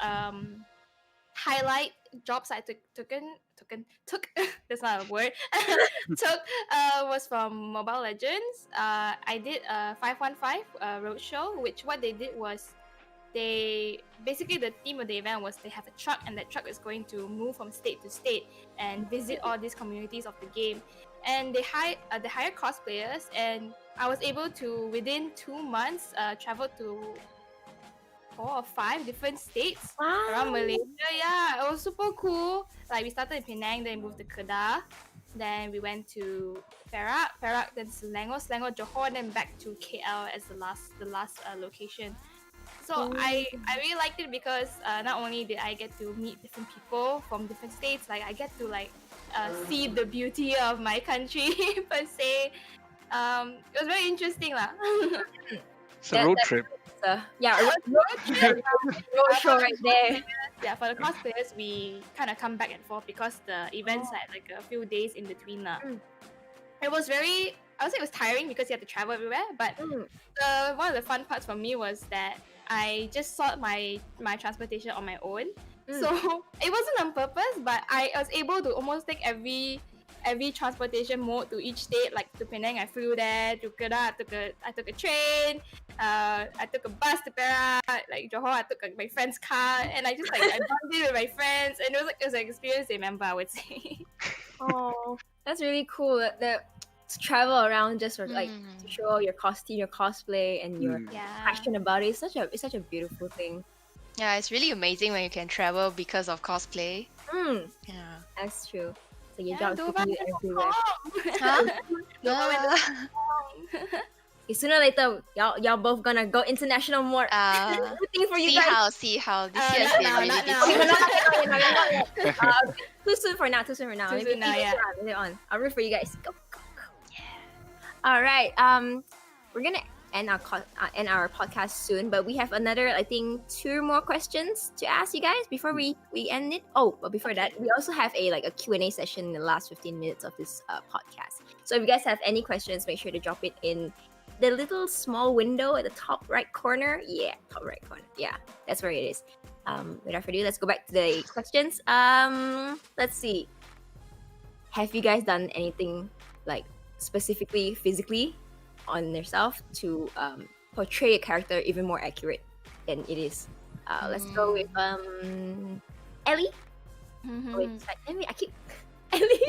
highlight jobs I took that's not a word took was from Mobile Legends. I did a 515 roadshow, which what they did was they basically the theme of the event was they have a truck and that truck is going to move from state to state and visit all these communities of the game, and they hire cosplayers, and I was able to within 2 months travel to 4 or 5 different states around Malaysia. Yeah, it was super cool. Like we started in Penang, then moved to Kedah, then we went to Perak, then Selangor, Johor, then back to KL as the last location. So I really liked it because not only did I get to meet different people from different states, like I get to like see the beauty of my country per se. It was very interesting lah. It's a road trip. Yeah, a road show right there. Yeah, for the cosplayers, we kind of come back and forth because the events had like a few days in between lah. It was I would say it was tiring because you had to travel everywhere, but one of the fun parts for me was that I just sought my transportation on my own. So it wasn't on purpose, but I was able to almost take every transportation mode to each state. Like to Penang, I flew there. To Kedah, I took a train. I took a bus to Perak. Like Johor, I took my friend's car, and I just like I bonded with my friends, and it was an experience to remember, I would say. Oh, that's really cool. That to travel around just for like to show your costume, your cosplay, and your passion about it. It's such a beautiful thing. Yeah, it's really amazing when you can travel because of cosplay. Yeah. That's true. So your Yeah, job is Dova taking you went to everywhere. Hong Kong. Dova went to Ah. Hong Kong. Okay, sooner or later, y'all both gonna go international more. Good thing for you See guys. how this year not they now, really not did now. Okay, it. not yet. Too soon for now. Too soon now, Maybe yeah. later on. I'll root for you guys. Go. Yeah. All right. We're gonna end our podcast soon, but we have another, I think, 2 more questions to ask you guys before we end it. Oh, but before that, we also have a Q&A session in the last 15 minutes of this podcast. So if you guys have any questions, make sure to drop it in the little small window at the top right corner. Yeah, top right corner. Yeah, that's where it is. Without further ado, let's go back to the questions. Let's see. Have you guys done anything like specifically physically on yourself to portray a character even more accurate than it is? Let's go with Ellie. Wait, I keep Ellie.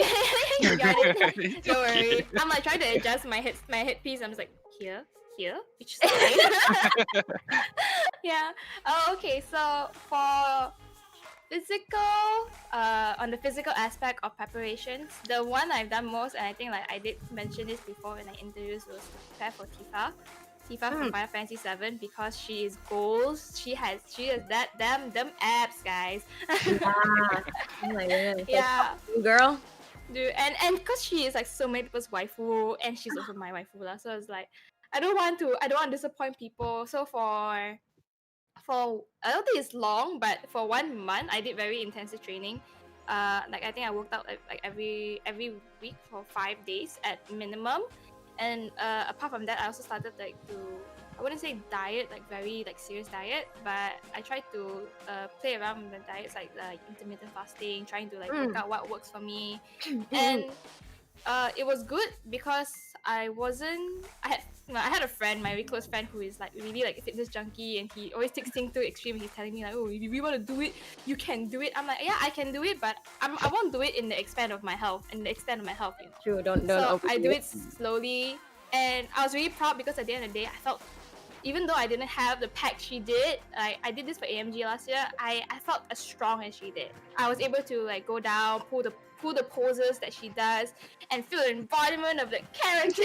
You got it. Don't worry. I'm like trying to adjust my headpiece. I'm just like here, which side? Yeah. Oh, okay. So for physical, on the physical aspect of preparations, the one I've done most, and I think like I did mention this before when I introduced, was to prepare for Tifa. Tifa from Final Fantasy 7 because she is goals. She has that them abs, guys. Yeah. Oh my goodness. Yeah. Girl. Dude, and because she is like so many people's waifu, and she's also my waifu lah. So it's like I don't want to disappoint people. So for I don't think it's long, but for 1 month I did very intensive training. Like I think I worked out like every week for 5 days at minimum, and apart from that, I also started like to, I wouldn't say diet, like very like serious diet, but I tried to play around with the diets, like intermittent fasting, trying to like work out what works for me, and it was good because I had a friend, my really close friend, who is like really like a fitness junkie, and he always takes things to extreme. He's telling me like, oh, if you want to do it, you can do it. I'm like, yeah, I can do it, but I won't do it in the extent of my health, you know. True, don't So overdo I do it. it slowly, and I was really proud because at the end of the day, I felt, even though I didn't have the pack she did, I did this for AMG last year, I felt as strong as she did. I was able to like go down, pull the poses that she does, and feel the embodiment of the character.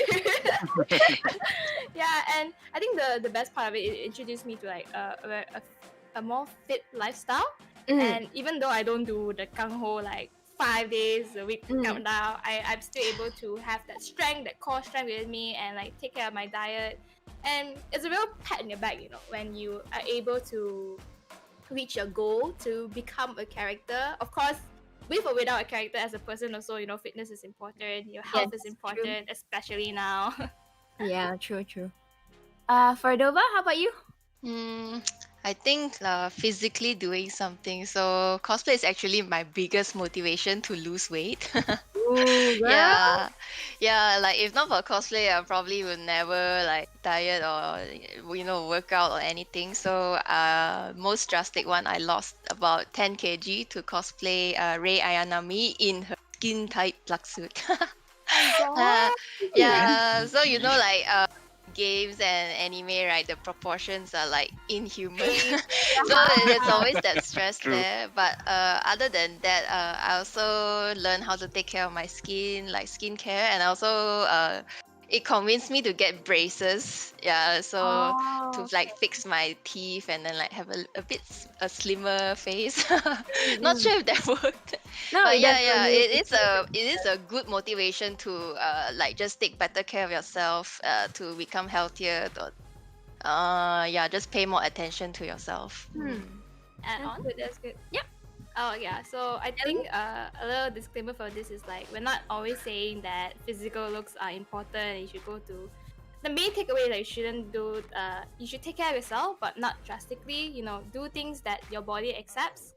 Yeah, and I think the best part of it introduced me to like a more fit lifestyle. And even though I don't do the gung ho like 5 days a week countdown, I'm still able to have that strength, that core strength with me, and like take care of my diet. And it's a real pat in your back, you know, when you are able to reach your goal to become a character. Of course, with or without a character, as a person also, you know, fitness is important, your health is Yes, important, especially now. Yeah, true. For Dova, how about you? I think physically doing something. So cosplay is actually my biggest motivation to lose weight. Ooh, girl. Yeah. Like if not for cosplay, I probably would never like diet or work out or anything. So most drastic one, I lost about 10 kg to cosplay Rei Ayanami in her skin tight black suit. Yeah. So like games and anime, right? The proportions are like inhuman. So there's always that stress True. there. But other than that, I also learned how to take care of my skin, like skincare, and also it convinced me to get braces. Yeah, so to like fix my teeth and then like have a bit a slimmer face. Not sure if that worked. No, But it yeah, definitely- it is a good motivation to like just take better care of yourself, to become healthier, just pay more attention to yourself. Add on? That's good. Yep. Oh yeah, so I think a little disclaimer for this is like, we're not always saying that physical looks are important and you should go to, the main takeaway that you shouldn't do, you should take care of yourself, but not drastically, you know, do things that your body accepts,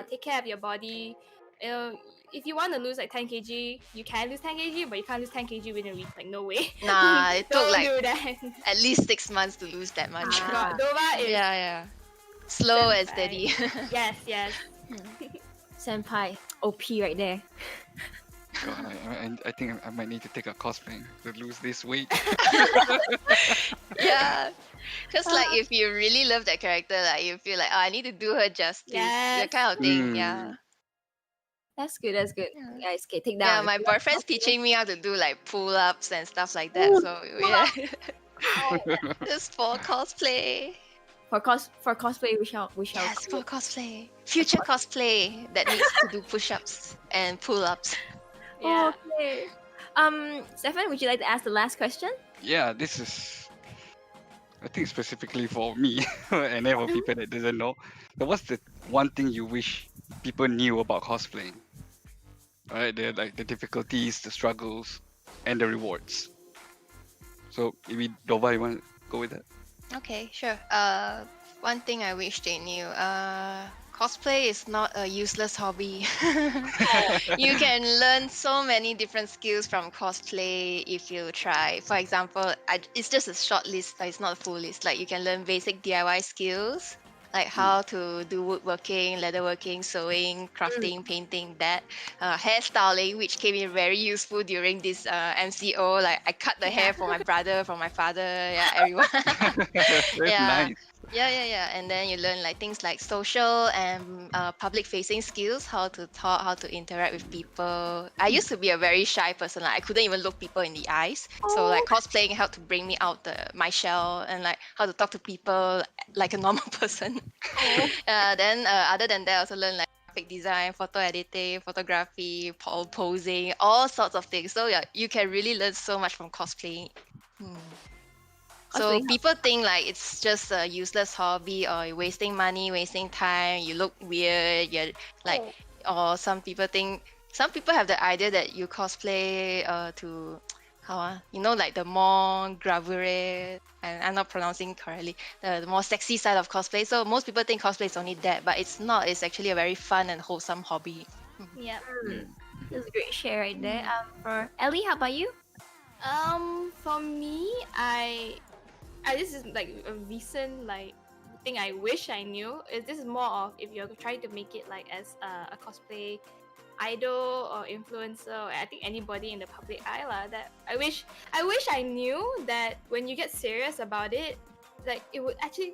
take care of your body. You know, if you want to lose like 10 kg, you can lose 10 kg, but you can't lose 10 kg within a week, like no way. Nah, it took Don't like do that. at least 6 months to lose that much. God, Dova is Yeah. Slow and Senpai. steady. yes. Senpai, OP right there. God, I think I might need to take a cosplay to lose this weight. Yeah. Because like if you really love that character, like you feel like, I need to do her justice. That Yes. kind of thing. Yeah. That's good. Yeah. Guys, okay, take Yeah, down. my boyfriend's teaching me how to do like pull-ups and stuff like that. So yeah. Just for cosplay. For cosplay, we shall. Yes, for cosplay. Future cosplay that needs to do push-ups and pull-ups. Yeah. Okay. Stefan, would you like to ask the last question? Yeah, this is, I think, specifically for me and then for people that doesn't know. But what's the one thing you wish people knew about cosplaying? Right, the difficulties, the struggles, and the rewards. So maybe Dova, you want to go with that? Okay, sure. One thing I wish they knew. Cosplay is not a useless hobby. You can learn so many different skills from cosplay if you try. For example, it's just a short list, but it's not a full list. Like you can learn basic DIY skills, like how to do woodworking, leatherworking, sewing, crafting, painting, that. Hairstyling, which came in very useful during this MCO. Like I cut the hair for my brother, for my father, yeah, everyone. That's Yeah. nice. Yeah. And then you learn like things like social and public-facing skills, how to talk, how to interact with people. I used to be a very shy person. Like I couldn't even look people in the eyes. So like cosplaying helped to bring me out my shell and like how to talk to people like a normal person. Then other than that, I also learned like graphic design, photo editing, photography, posing, all sorts of things. So yeah, you can really learn so much from cosplaying. So Cosplaying people think like it's just a useless hobby or you're wasting money, wasting time, you look weird, you're like, or some people have the idea that you cosplay to like the more gravure, and I'm not pronouncing correctly, the more sexy side of cosplay. So most people think cosplay is only that, but it's not. It's actually a very fun and wholesome hobby. Yeah. That's a great share right there. For Ellie, how about you? For me, this is like a recent like thing I wish I knew. This is more of if you're trying to make it like as a cosplay idol or influencer, or I think anybody in the public eye lah, that I wish I knew that when you get serious about it, like it actually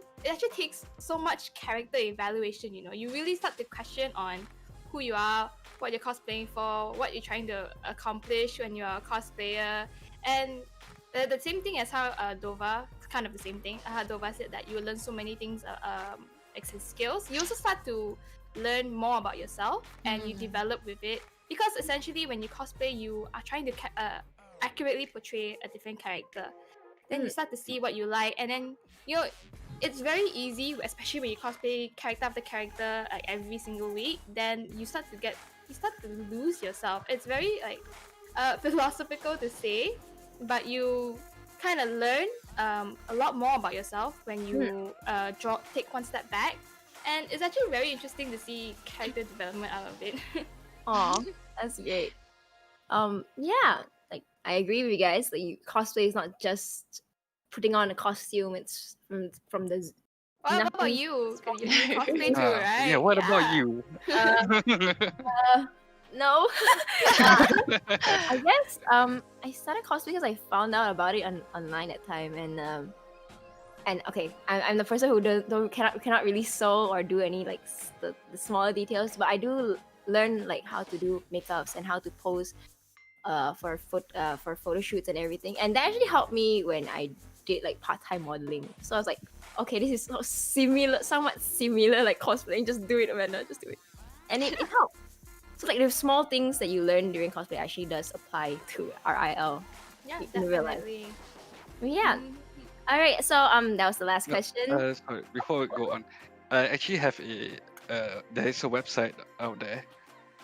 takes so much character evaluation. You really start to question on who you are, what you're cosplaying for, what you're trying to accomplish when you're a cosplayer. And the same thing as how Dova, kind of the same thing. Dova said that you will learn so many things, skills. You also start to learn more about yourself and you develop with it. Because essentially, when you cosplay, you are trying to accurately portray a different character. Then you start to see what you like, and then it's very easy, especially when you cosplay character after character like every single week. Then you start to lose yourself. It's very like philosophical to say, but you kind of learn a lot more about yourself when you take one step back, and it's actually very interesting to see character development out of it. Aw, that's great. Yeah, like I agree with you guys. Like cosplay is not just putting on a costume. It's from the What about nothing. you? You cosplay too, right? Yeah, what about you? No. I guess I started cosplay because I found out about it online at time, and okay, I'm the person who cannot really sew or do any like the smaller details, but I do learn like how to do makeups and how to pose for photo shoots and everything, and that actually helped me when I did like part-time modeling. So I was like, okay, this is somewhat similar like cosplaying. Just do it, Amanda. Just do it, and it helped. So like the small things that you learn during cosplay actually does apply to RIL. Yeah, in real life. definitely. Yeah. All right. So that was the last question. Sorry, before we go on, I actually have there is a website out there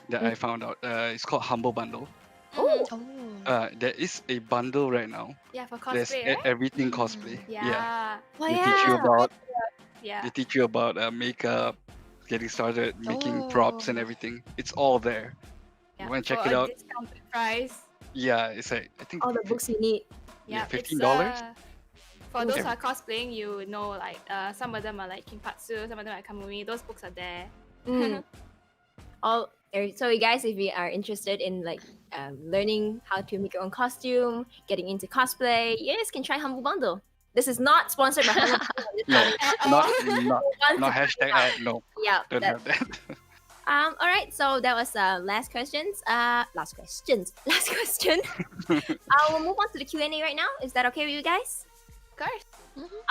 that I found out. It's called Humble Bundle. Oh. There is a bundle right now. Yeah, for There's cosplay, right? everything cosplay. Yeah. Oh, They yeah. teach you about Yeah. they teach you about makeup, getting started, making props and everything. It's all there. Yeah, You want to check for it a out? discounted price. Yeah, it's like I think All the books you need. Yeah, it's, $15? For those who are cosplaying, you know, like some of them are like Kinpatsu, some of them are Kamui. Those books are there. So you guys, if you are interested in like learning how to make your own costume, getting into cosplay, you guys can try Humble Bundle. This is not sponsored by Humble Bundle. not hashtag ad. No, Yeah. don't have that. All right. So that was last question. We'll move on to the Q&A right now. Is that okay with you guys? Of course.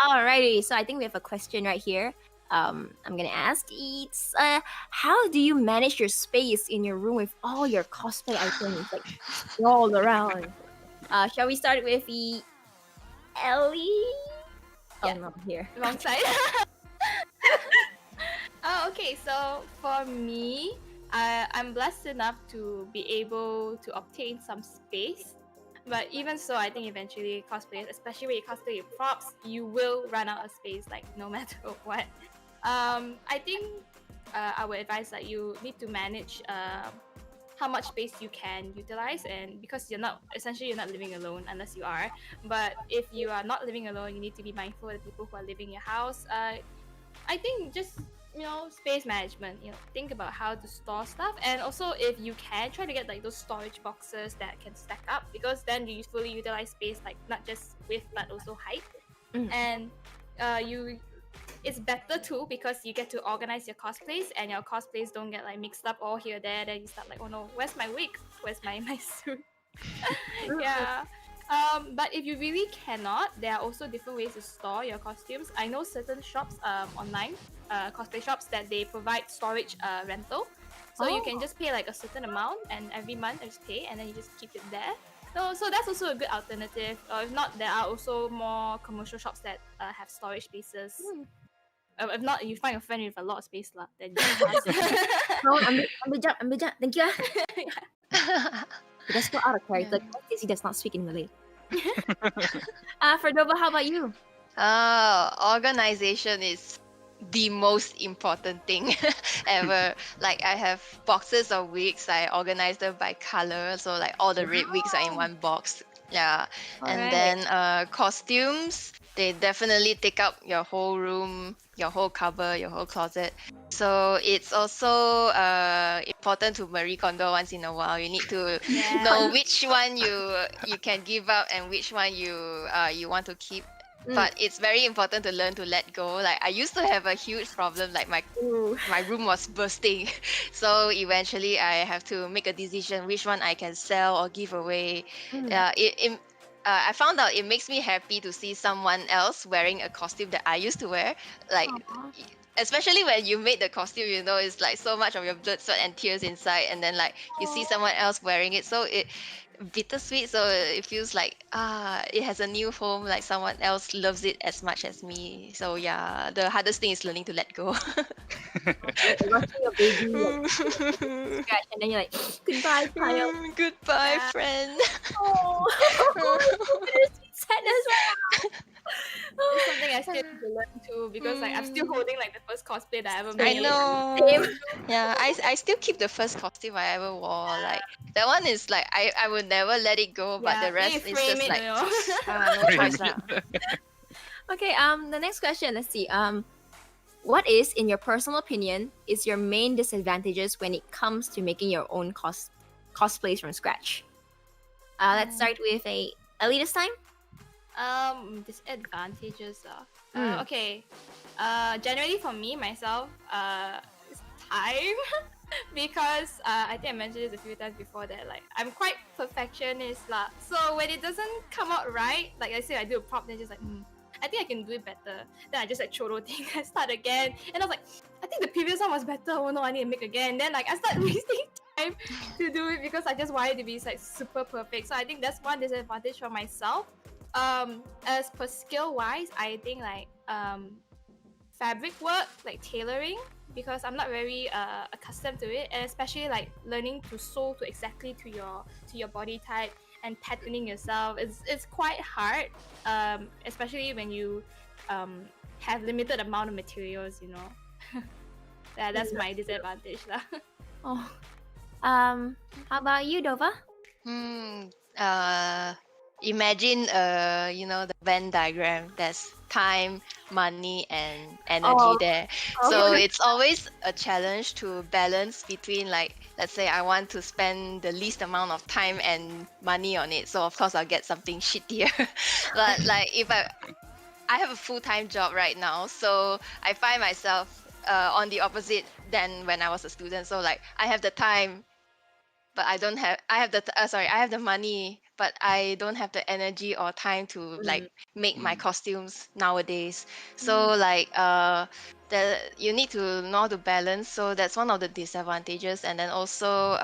Alrighty. So I think we have a question right here. I'm gonna ask. It's how do you manage your space in your room with all your cosplay items like all around? Shall we start with Ellie? Yeah. Oh no, here. Wrong side. Okay. So for me, I'm blessed enough to be able to obtain some space. But even so, I think eventually cosplayers, especially when you cosplay your props, you will run out of space, like no matter what. I think I would advise that you need to manage how much space you can utilize, and because you're not living alone unless you are. But if you are not living alone, you need to be mindful of the people who are living in your house. I think just space management. Think about how to store stuff, and also if you can try to get like those storage boxes that can stack up, because then you fully utilize space, like not just width but also height. And you it's better too because you get to organize your cosplays and your cosplays don't get like mixed up all here there. Then you start like, oh no, where's my wig? Where's my suit? Yeah. But if you really cannot, there are also different ways to store your costumes. I know certain shops online, cosplay shops, that they provide storage rental. So you can just pay like a certain amount, and every month you just pay, and then you just keep it there. So that's also a good alternative. Or if not, there are also more commercial shops that have storage spaces. If not, you find a friend with a lot of space lah. Then you can ask. No, ambil jap. Thank you. Let's go out of character. He does not speak in Malay. For Dova, how about you? Organization is the most important thing ever. Like I have boxes of wigs. I organize them by color, so like all the red wigs are in one box. Yeah. And then costumes, they definitely take up your whole room, your whole cupboard, your whole closet. So it's also important to Marie Kondo once in a while. You need to know which one you can give up and which one you want to keep. But it's very important to learn to let go. Like I used to have a huge problem, like my room was bursting. So eventually I have to make a decision which one I can sell or give away. I found out it makes me happy to see someone else wearing a costume that I used to wear. Like especially when you made the costume, you know, it's like so much of your blood, sweat and tears inside, and then like you see someone else wearing it, so it bittersweet. So it feels like it has a new home, like someone else loves it as much as me. So yeah, the hardest thing is learning to let go. Watching your baby like, scratch, and then you're like, goodbye, child. Goodbye, friend. Sadness right It's something I still need to learn too, because like I'm still holding like the first cosplay that I ever I made. know. Same. Yeah, I still keep the first costume I ever wore. Like that one is like I would never let it go, but the then you rest is frame just it, like you know. no choice lah. Okay, the next question, let's see. What is, in your personal opinion, is your main disadvantages when it comes to making your own cosplays from scratch? Let's start with Ellie this time. Disadvantages. Okay. Generally for me myself, it's time. Because I think I mentioned this a few times before that like I'm quite perfectionist lah. So when it doesn't come out right, like I say I do a prop, then just like I think I can do it better. Then I just like throw thing, I start again, and I was like, I think the previous one was better. Oh no, I need to make again. Then like I start wasting time to do it because I just want it to be like super perfect. So I think that's one disadvantage for myself. As per skill wise, I think like fabric work, like tailoring, because I'm not very accustomed to it, and especially like learning to sew to exactly to your body type and patterning yourself, it's quite hard, especially when you have limited amount of materials, you know. That's my disadvantage lah. How about you, Dova? Imagine the Venn diagram. There's time, money, and energy there. So it's always a challenge to balance between, like, let's say I want to spend the least amount of time and money on it, so of course I'll get something shittier. But like if I have a full-time job right now, so I find myself on the opposite than when I was a student. So like I have the time, but I have the money, but I don't have the energy or time to like make my costumes nowadays. So like you need to know how to balance. So that's one of the disadvantages. And then also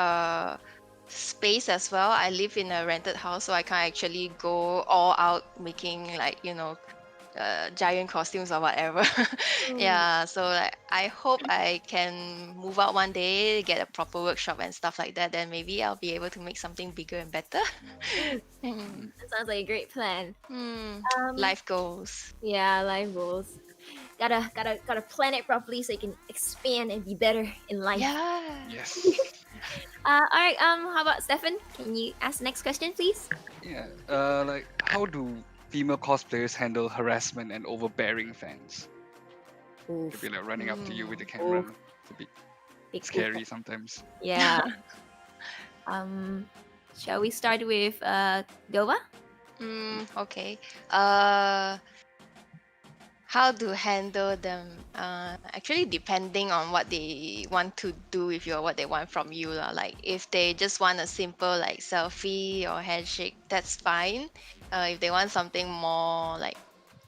space as well. I live in a rented house, so I can't actually go all out making like giant costumes or whatever. Yeah, so like I hope I can move out one day, get a proper workshop and stuff like that, then maybe I'll be able to make something bigger and better. That sounds like a great plan. Life goals. Yeah, life goals. Gotta plan it properly so you can expand and be better in life. Yeah. Yes. All right. How about Stefan? Can you ask the next question, please? Yeah. Like, how do female cosplayers handle harassment and overbearing fans? Could be like running up to you with the camera. It's a bit scary sometimes. Yeah. Shall we start with Dova? Okay. How to handle them? Actually, depending on what they want to do with you or what they want from you, lah. Like if they just want a simple like selfie or handshake, that's fine. If they want something more like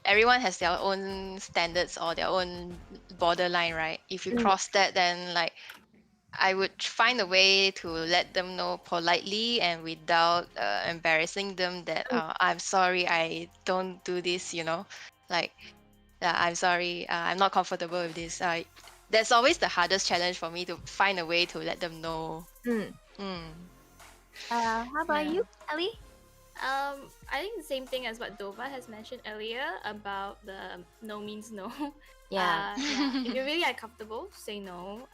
everyone has their own standards or their own borderline, right? If you cross that, then like I would find a way to let them know politely and without embarrassing them that I'm sorry, I don't do this, like I'm sorry, I'm not comfortable with this. That's always the hardest challenge for me to find a way to let them know. How about Yeah. you, Ellie? I think the same thing as what Dova has mentioned earlier about the no means no. Yeah. If you're really uncomfortable, say no.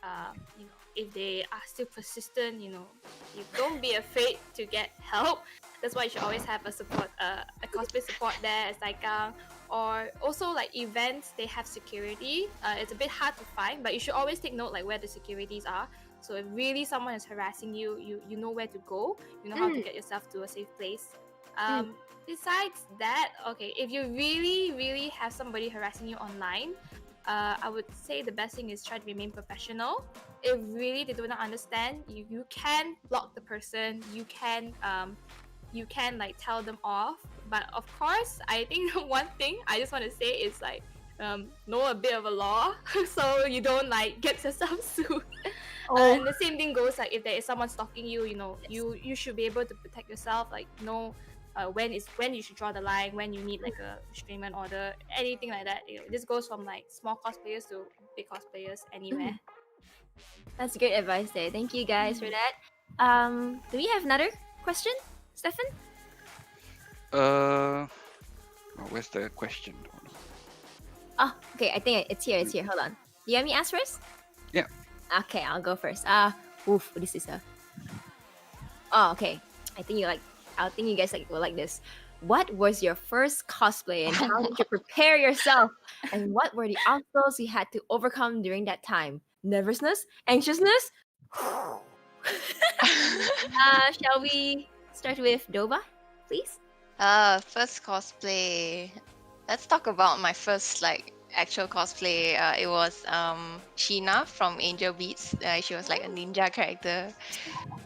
If they are still persistent, you don't be afraid to get help. That's why you should always have a support, a cosplay support there at Saikang. Or also like events, they have security. It's a bit hard to find, but you should always take note like where the securities are. So if really someone is harassing you, you know where to go. You know how to get yourself to a safe place. Besides that, okay, if you really have somebody harassing you online, I would say the best thing is try to remain professional. If really they do not understand, you can block the person. You can like tell them off. But of course, I think one thing I just want to say is like know a bit of a law so you don't like get yourself sued. And the same thing goes like if there is someone stalking you, you should be able to protect yourself. Like know when you should draw the line, when you need like a restraining order, anything like that. This goes from like small cosplayers to big cosplayers anywhere. That's great advice there. Thank you guys for that. Do we have another question, Stefan? Where's the question? Oh, okay. I think it's here. It's here. Hold on. Do you want me to ask first? Yeah. Okay, I'll go first. This is a. Oh, okay. I think you guys will like this. What was your first cosplay and how did you prepare yourself? And what were the obstacles you had to overcome during that time? Nervousness? Anxiousness? Shall we start with Dova, please? First cosplay. Let's talk about my first like actual cosplay. It was Sheena from Angel Beats. She was like a ninja character.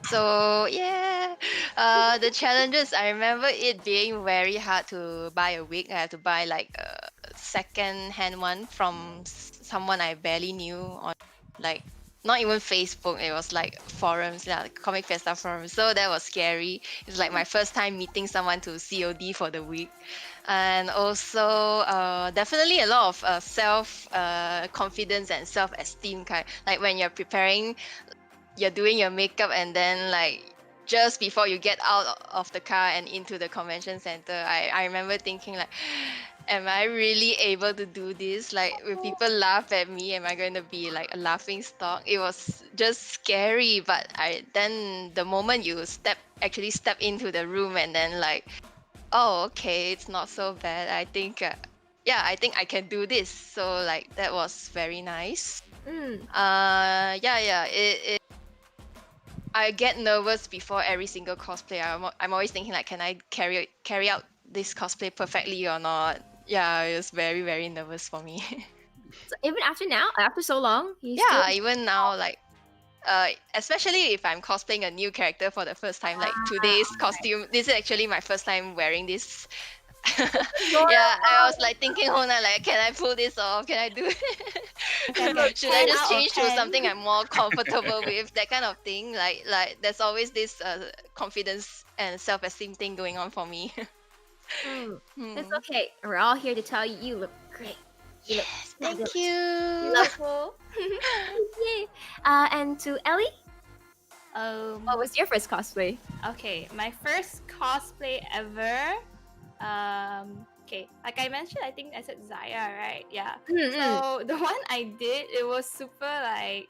So yeah, the challenges, I remember it being very hard to buy a wig. I had to buy like a second-hand one from someone I barely knew on like not even Facebook. It was like forums, like Comic Festa forums. So that was scary. It's like my first time meeting someone to COD for the wig. And also definitely a lot of self confidence and self-esteem kind. Like when you're preparing, you're doing your makeup and then like just before you get out of the car and into the convention center, I remember thinking like, am I really able to do this? Like will people laugh at me? Am I going to be like a laughing stock? It was just scary. But then the moment you actually step into the room and then like, oh, okay, it's not so bad. I think I think I can do this. So like that was very nice. I get nervous before every single cosplay. I'm always thinking like, can I carry out this cosplay perfectly or not? Yeah, it was very, very nervous for me. So even after so long, even now, like especially if I'm cosplaying a new character for the first time, like today's costume. This is actually my first time wearing this. I was like thinking, oh no, like, can I pull this off? Can I do it? Should I just change to something I'm more comfortable with? That kind of thing. Like there's always this confidence and self-esteem thing going on for me. It's okay. We're all here to tell you look great. You look Thank you. Beautiful. Yay. And to Ellie, what was your first cosplay? Okay, my first cosplay ever. Okay, like I mentioned, I think I said Zaya, right? Yeah. So the one I did, it was super like,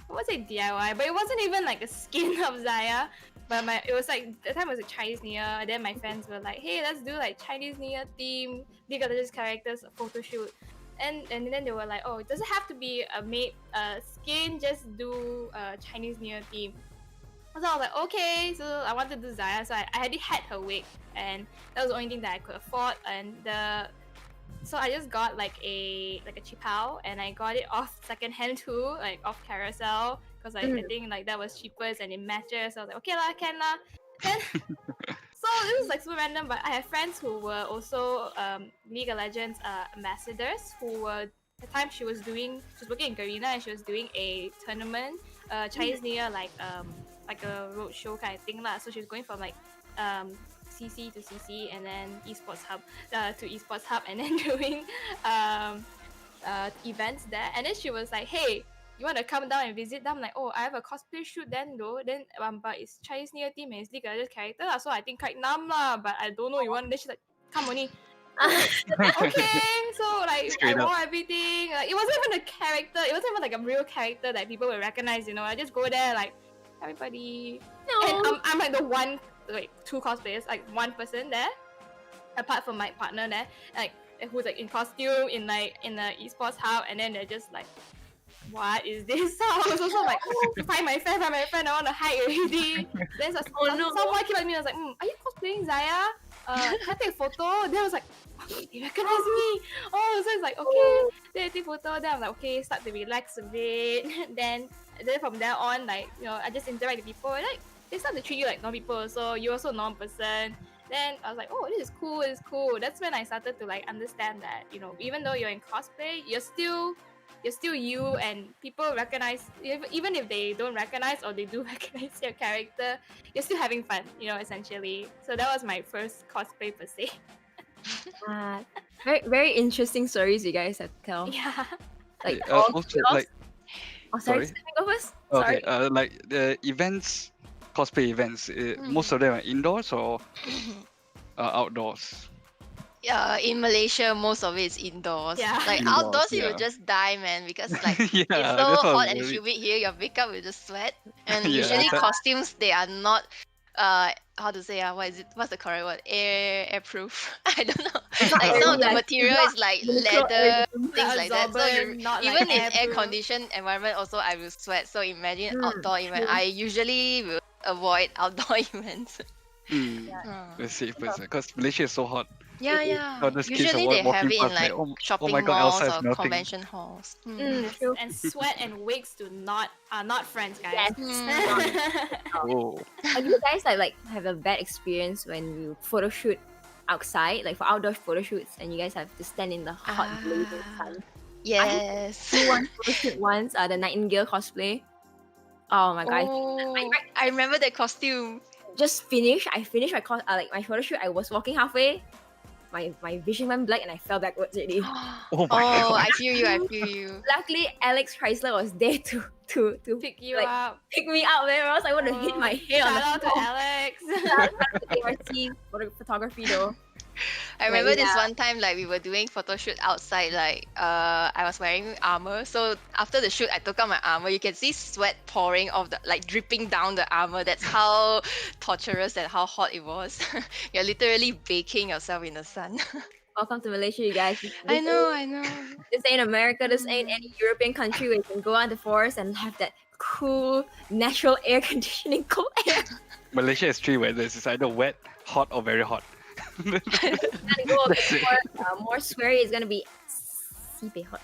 I won't say DIY, but it wasn't even like a skin of Zaya. But it was like, the time was a Chinese New Year, and then my friends were like, hey, let's do like Chinese New Year theme, League of Legends characters, a photo shoot. And then they were like, oh, it doesn't have to be a made skin, just do a Chinese New Year theme. So I was like, okay, so I wanted to do Zaya, so I already had her wig, and that was the only thing that I could afford. And so I just got like a chipao, and I got it off secondhand too, like off Carousel, because I think like that was cheapest and it matches. So I was like, okay lah, can lah. Then so it was like super random, but I have friends who were also League of Legends ambassadors who were the time she was working in Garena, and she was doing a tournament, Chinese New Year, like a road show kind of thing lah. So she was going from like CC to CC, and then esports hub to esports hub, and then doing events there. And then she was like, hey, you want to come down and visit? Then I'm like, oh, I have a cosplay shoot then though. Then but it's Chinese New Year theme and it's League of Legends character lah, so I think quite numb lah, but I don't know you want. Then she's like, come only. Okay, so like Straight I up. wore everything. Like, it wasn't even a character. It wasn't even like a real character that people would recognize. You know, I just go there like, everybody. And I'm like the one, like two cosplayers, like one person there, apart from my partner there, like who's like in costume in the esports hub, and then they're just like, what is this? So I was also like, find my friend, I want to hide already. Then someone came at me and was like, are you cosplaying Zaya? Can I take a photo? Then I was like, they recognize me. Oh, so it's like, okay. Then I take photo. Then I'm like, okay, start to relax a bit. then from there on, like, you know, I just interact with people. And, like, they start to treat you like normal people. So you're also a normal person. Then I was like, oh, this is cool. That's when I started to like understand that, you know, even though you're in cosplay, you're still you, and people recognize, even if they don't recognize or they do recognize your character, you're still having fun, you know, essentially. So that was my first cosplay per se. Very, very interesting stories you guys have to tell. Yeah. Like, Also, like, oh, sorry. sorry? Go first. okay, Sorry. like the events, cosplay events, most of them are indoors or outdoors. Yeah, in Malaysia, most of it is indoors. Yeah. Like Indoors, outdoors, you yeah. will just die, man, because like Yeah, it's so that's what I hot was and worried. humid here. Your makeup will just sweat, and Yeah, usually that's- costumes they are not how to say what's the correct word, airproof. I don't know. Like some of the material is like leather, things like that. So even in air conditioned environment, also I will sweat. So imagine outdoor event. I usually will avoid outdoor events. Let's see, because Malaysia is so hot. Yeah. All those kids are Usually they have walking it in past like like, oh shopping my God, malls Elsa is or melting. convention halls. True. And sweat and wigs are not friends, guys. Yes. Whoa. And you guys like have a bad experience when you photo shoot outside, like for outdoor photo shoots, and you guys have to stand in the hot blazing sun. Yes. Do one photo shoot once, the Nightingale cosplay. Oh my god! Oh, I remember that costume. I finished my my photo shoot. I was walking halfway, my vision went black, and I fell backwards already. Oh my God. I feel you. Luckily, Alex Chrysler was there to Pick you like, up. pick me up, man, or else I would have hit my head on Shout out the to floor. Alex. Shout out to ART photography though. I remember this yeah. one time, like we were doing photo shoot outside. Like I was wearing armor, so after the shoot, I took out my armor. You can see sweat pouring off like dripping down the armor. That's how torturous and how hot it was. You're literally baking yourself in the sun. Welcome to Malaysia, you guys. I know. This ain't America. This ain't any European country where you can go out the forest and have that cool natural air conditioning, cold air. Malaysia has three weathers. It's either wet, hot, or very hot. It's gonna go a bit more sweary. It's gonna be super hot.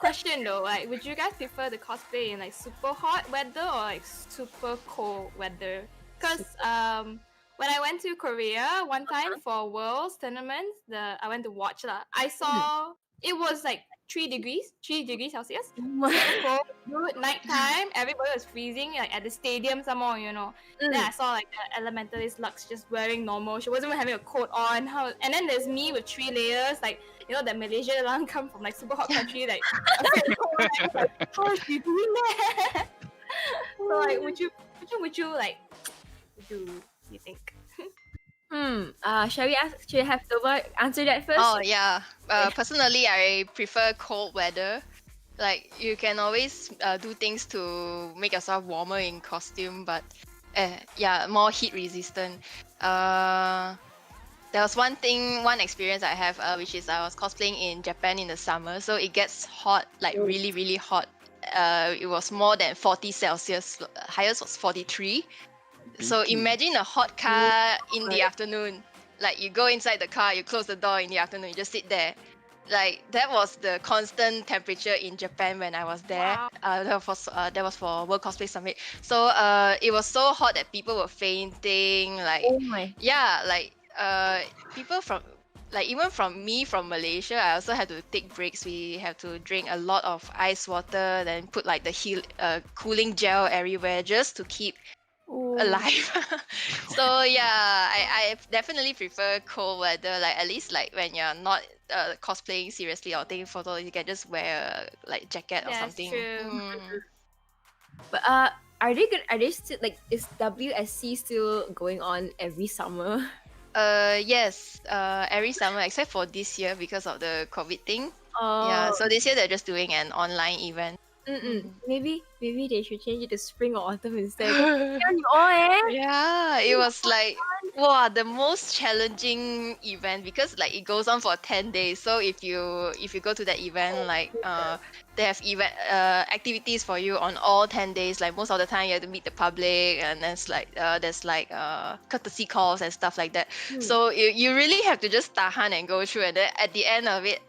Question though, like, would you guys prefer the cosplay in like super hot weather or like super cold weather? Because when I went to Korea one time for Worlds tournaments, I went to watch lah. I saw it was like 3 degrees Celsius. Cold, good, nighttime, everybody was freezing, like at the stadium some more, you know. Then I saw like the Elementalist Lux just wearing normal. She wasn't even having a coat on. And then there's me with 3 layers, like, you know, that Malaysia lang come from like super hot country, like, like how is she doing that? So like, would you like do you think? Shall we have Dova answer that first? Oh yeah. Personally, I prefer cold weather. Like you can always do things to make yourself warmer in costume, but more heat resistant. There was one experience I have, which is I was cosplaying in Japan in the summer, so it gets hot, like really, really hot. It was more than 40 Celsius. Highest was 43. So imagine a hot car in the afternoon. Like you go inside the car, you close the door in the afternoon, you just sit there. Like that was the constant temperature in Japan when I was there. Wow. That was for World Cosplay Summit. So it was so hot that people were fainting. Like Oh my. yeah, like people from like even from me from Malaysia, I also had to take breaks. We have to drink a lot of ice water, then put like the cooling gel everywhere just to keep Ooh. alive. So yeah, I definitely prefer cold weather. Like at least like when you're not cosplaying seriously or taking photos, you can just wear a like jacket or That's something. true. But are they good? Are they still like is WSC still going on every summer? Yes, every summer except for this year because of the COVID thing. Oh. Yeah, so this year they're just doing an online event. Maybe they should change it to spring or autumn instead. Oh, Yeah, it was like wow, the most challenging event because like it goes on for 10 days. So if you go to that event, like they have activities for you on all 10 days. Like most of the time you have to meet the public, and there's like courtesy calls and stuff like that. So you really have to just tahan and go through, and then at the end of it,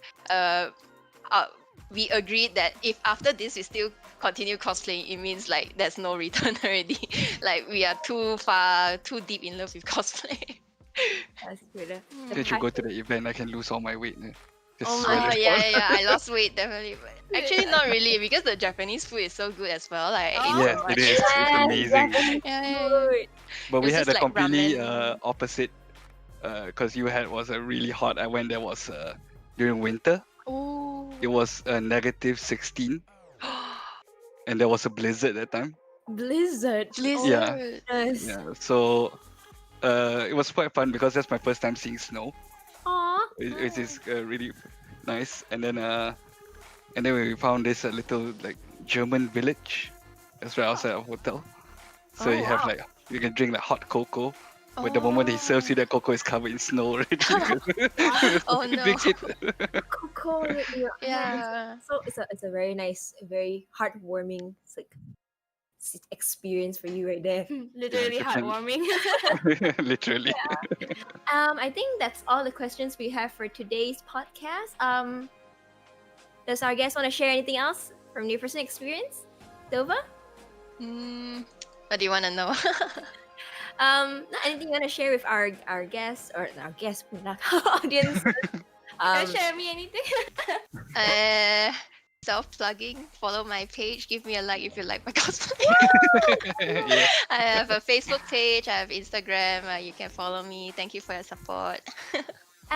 we agreed that if after this we still continue cosplaying, it means like there's no return already. Like we are too deep in love with cosplay. That's good. Did you go to the event? I can lose all my weight. Just Oh sweat my- it yeah, out. I lost weight definitely, but actually not really because the Japanese food is so good as well. Like Oh. Yes, it is. It's amazing. Yeah. Good. But we It's had just a like completely ramen. opposite. Because you had was a really hot. I went there was during winter. Oh. It was negative 16, and there was a blizzard at that time. Blizzard. Blizzard. Yes. Yeah, so it was quite fun because that's my first time seeing snow, Aw. which is really nice. And then we found this little like German village. That's right outside our hotel. So you have like you can drink like hot cocoa. But the moment he serves you, the cocoa is covered in snow already. Oh no. Drink it. Cocoa. Yeah. So it's a very nice, very heartwarming experience for you right there. Literally Japan. heartwarming. Literally. I think that's all the questions we have for today's podcast. Does our guest want to share anything else from your personal experience, Dova? What do you want to know? Anything you want to share with our guests or our guests, audience? Can you share me anything? Self-plugging. Follow my page. Give me a like if you like my cosplay. Yeah. I have a Facebook page. I have Instagram. You can follow me. Thank you for your support.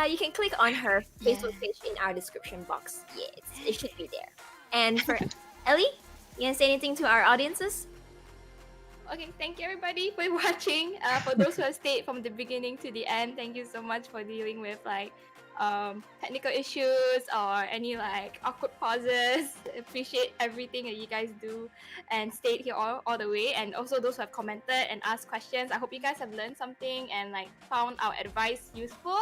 You can click on her Yeah. Facebook page in our description box. Yes, it should be there. And for Ellie, you want to say anything to our audiences? Okay, thank you everybody for watching. For those who have stayed from the beginning to the end, thank you so much for dealing with like technical issues or any like awkward pauses. Appreciate everything that you guys do and stayed here all the way. And also those who have commented and asked questions. I hope you guys have learned something and like found our advice useful.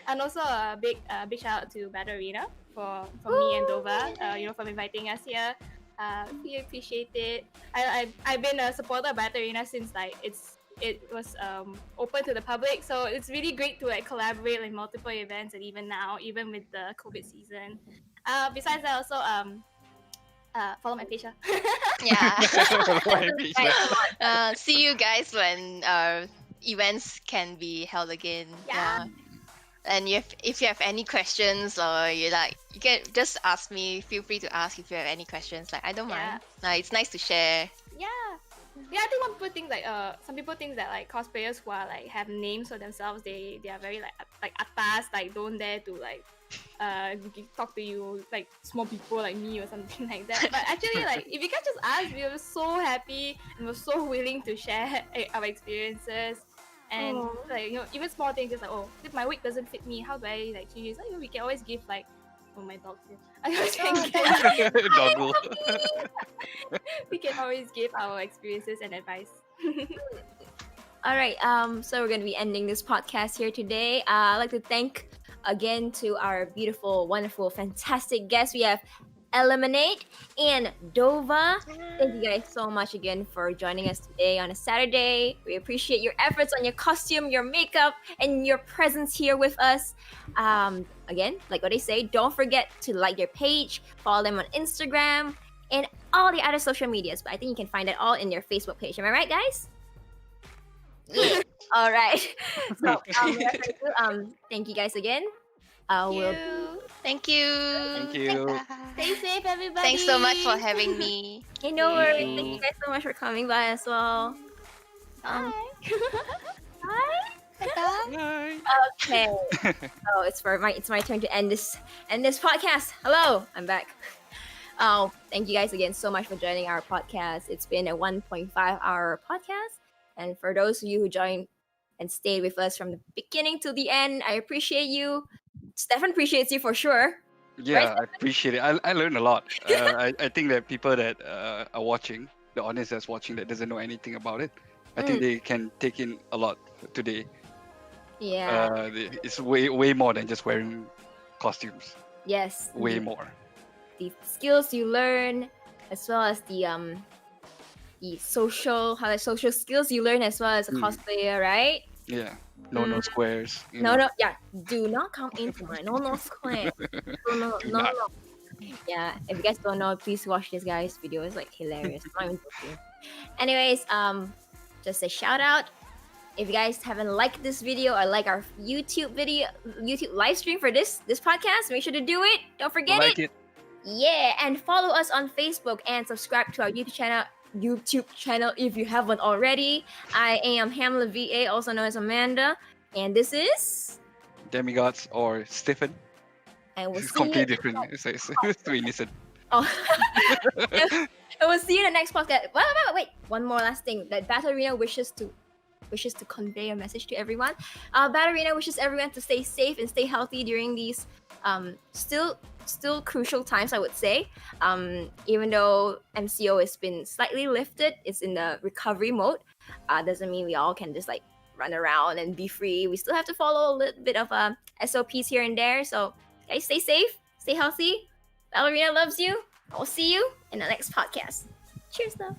And also a big shout out to Battle Arena for me and Dova, for inviting us here. We appreciate it. I've been a supporter of Battle Arena since like it was open to the public, so it's really great to like collaborate in multiple events, and even now, even with the COVID season. Besides that, also follow my page. Yeah. My page. See you guys when events can be held again. Yeah. And if you have any questions or you can just ask me. Feel free to ask if you have any questions. Like I don't mind. It's nice to share. Yeah, I think one people think like some people think that like cosplayers who are like have names for themselves, they are very like atas, like don't dare to like talk to you like small people like me or something like that. But actually, like if you guys just ask, we were so happy and we're so willing to share our experiences. And like even small things, just like if my wig doesn't fit me, how do I like change it? Like, we can always give like my dog's here. Doggle. We can always give our experiences and advice. All right. So we're gonna be ending this podcast here today. I'd like to thank again to our beautiful, wonderful, fantastic guests. We have Ellemonade and Dova. Thank you guys so much again for joining us today on a Saturday. We appreciate your efforts on your costume, your makeup, and your presence here with us. Again, like what I say, don't forget to like their page, follow them on Instagram, and all the other social medias. But I think you can find it all in their Facebook page. Am I right, guys? Yeah. All right. So, thank you guys again. Thank you. Thank you. Stay safe, everybody. Thanks so much for having me. Hey, no Thank worries. you. Thank you guys so much for coming by as well. Bye. Hi. Bye. Okay. So it's my turn to end this podcast. Hello, I'm back. Oh, thank you guys again so much for joining our podcast. It's been a 1.5-hour podcast, and for those of you who joined and stayed with us from the beginning to the end, I appreciate you. Stefan appreciates you for sure. Yeah, I appreciate it. I learned a lot. I think that people that are watching, the audience that's watching that doesn't know anything about it, I think they can take in a lot today. Yeah. It's way more than just wearing costumes. Yes. Way more. The skills you learn, as well as the social skills you learn as well as a cosplayer, right? Yeah. No squares. you No, know. yeah. Do not come into my no square. No. Do not. Yeah, if you guys don't know, please watch this guy's video. It's like hilarious. I'm not even joking. Anyways, just a shout out. If you guys haven't liked this video or like our YouTube live stream for this podcast, make sure to do it. Don't forget Like it. it. Yeah, and follow us on Facebook and subscribe to our YouTube channel if you haven't already. I am Hamla VA, also known as Amanda, and this is Demigods or Stephen. and we'll It's see you. completely different. It's too innocent. Oh. And we'll see you in the next podcast. Wait, one more last thing. That Battle Arena wishes to convey a message to everyone. Battle Arena wishes everyone to stay safe and stay healthy during these still crucial times, I would say. Even though MCO has been slightly lifted, it's in the recovery mode. Doesn't mean we all can just like run around and be free. We still have to follow a little bit of SOPs here and there. So guys, stay safe, stay healthy. Ballerina loves you. I will see you in the next podcast. Cheers, though.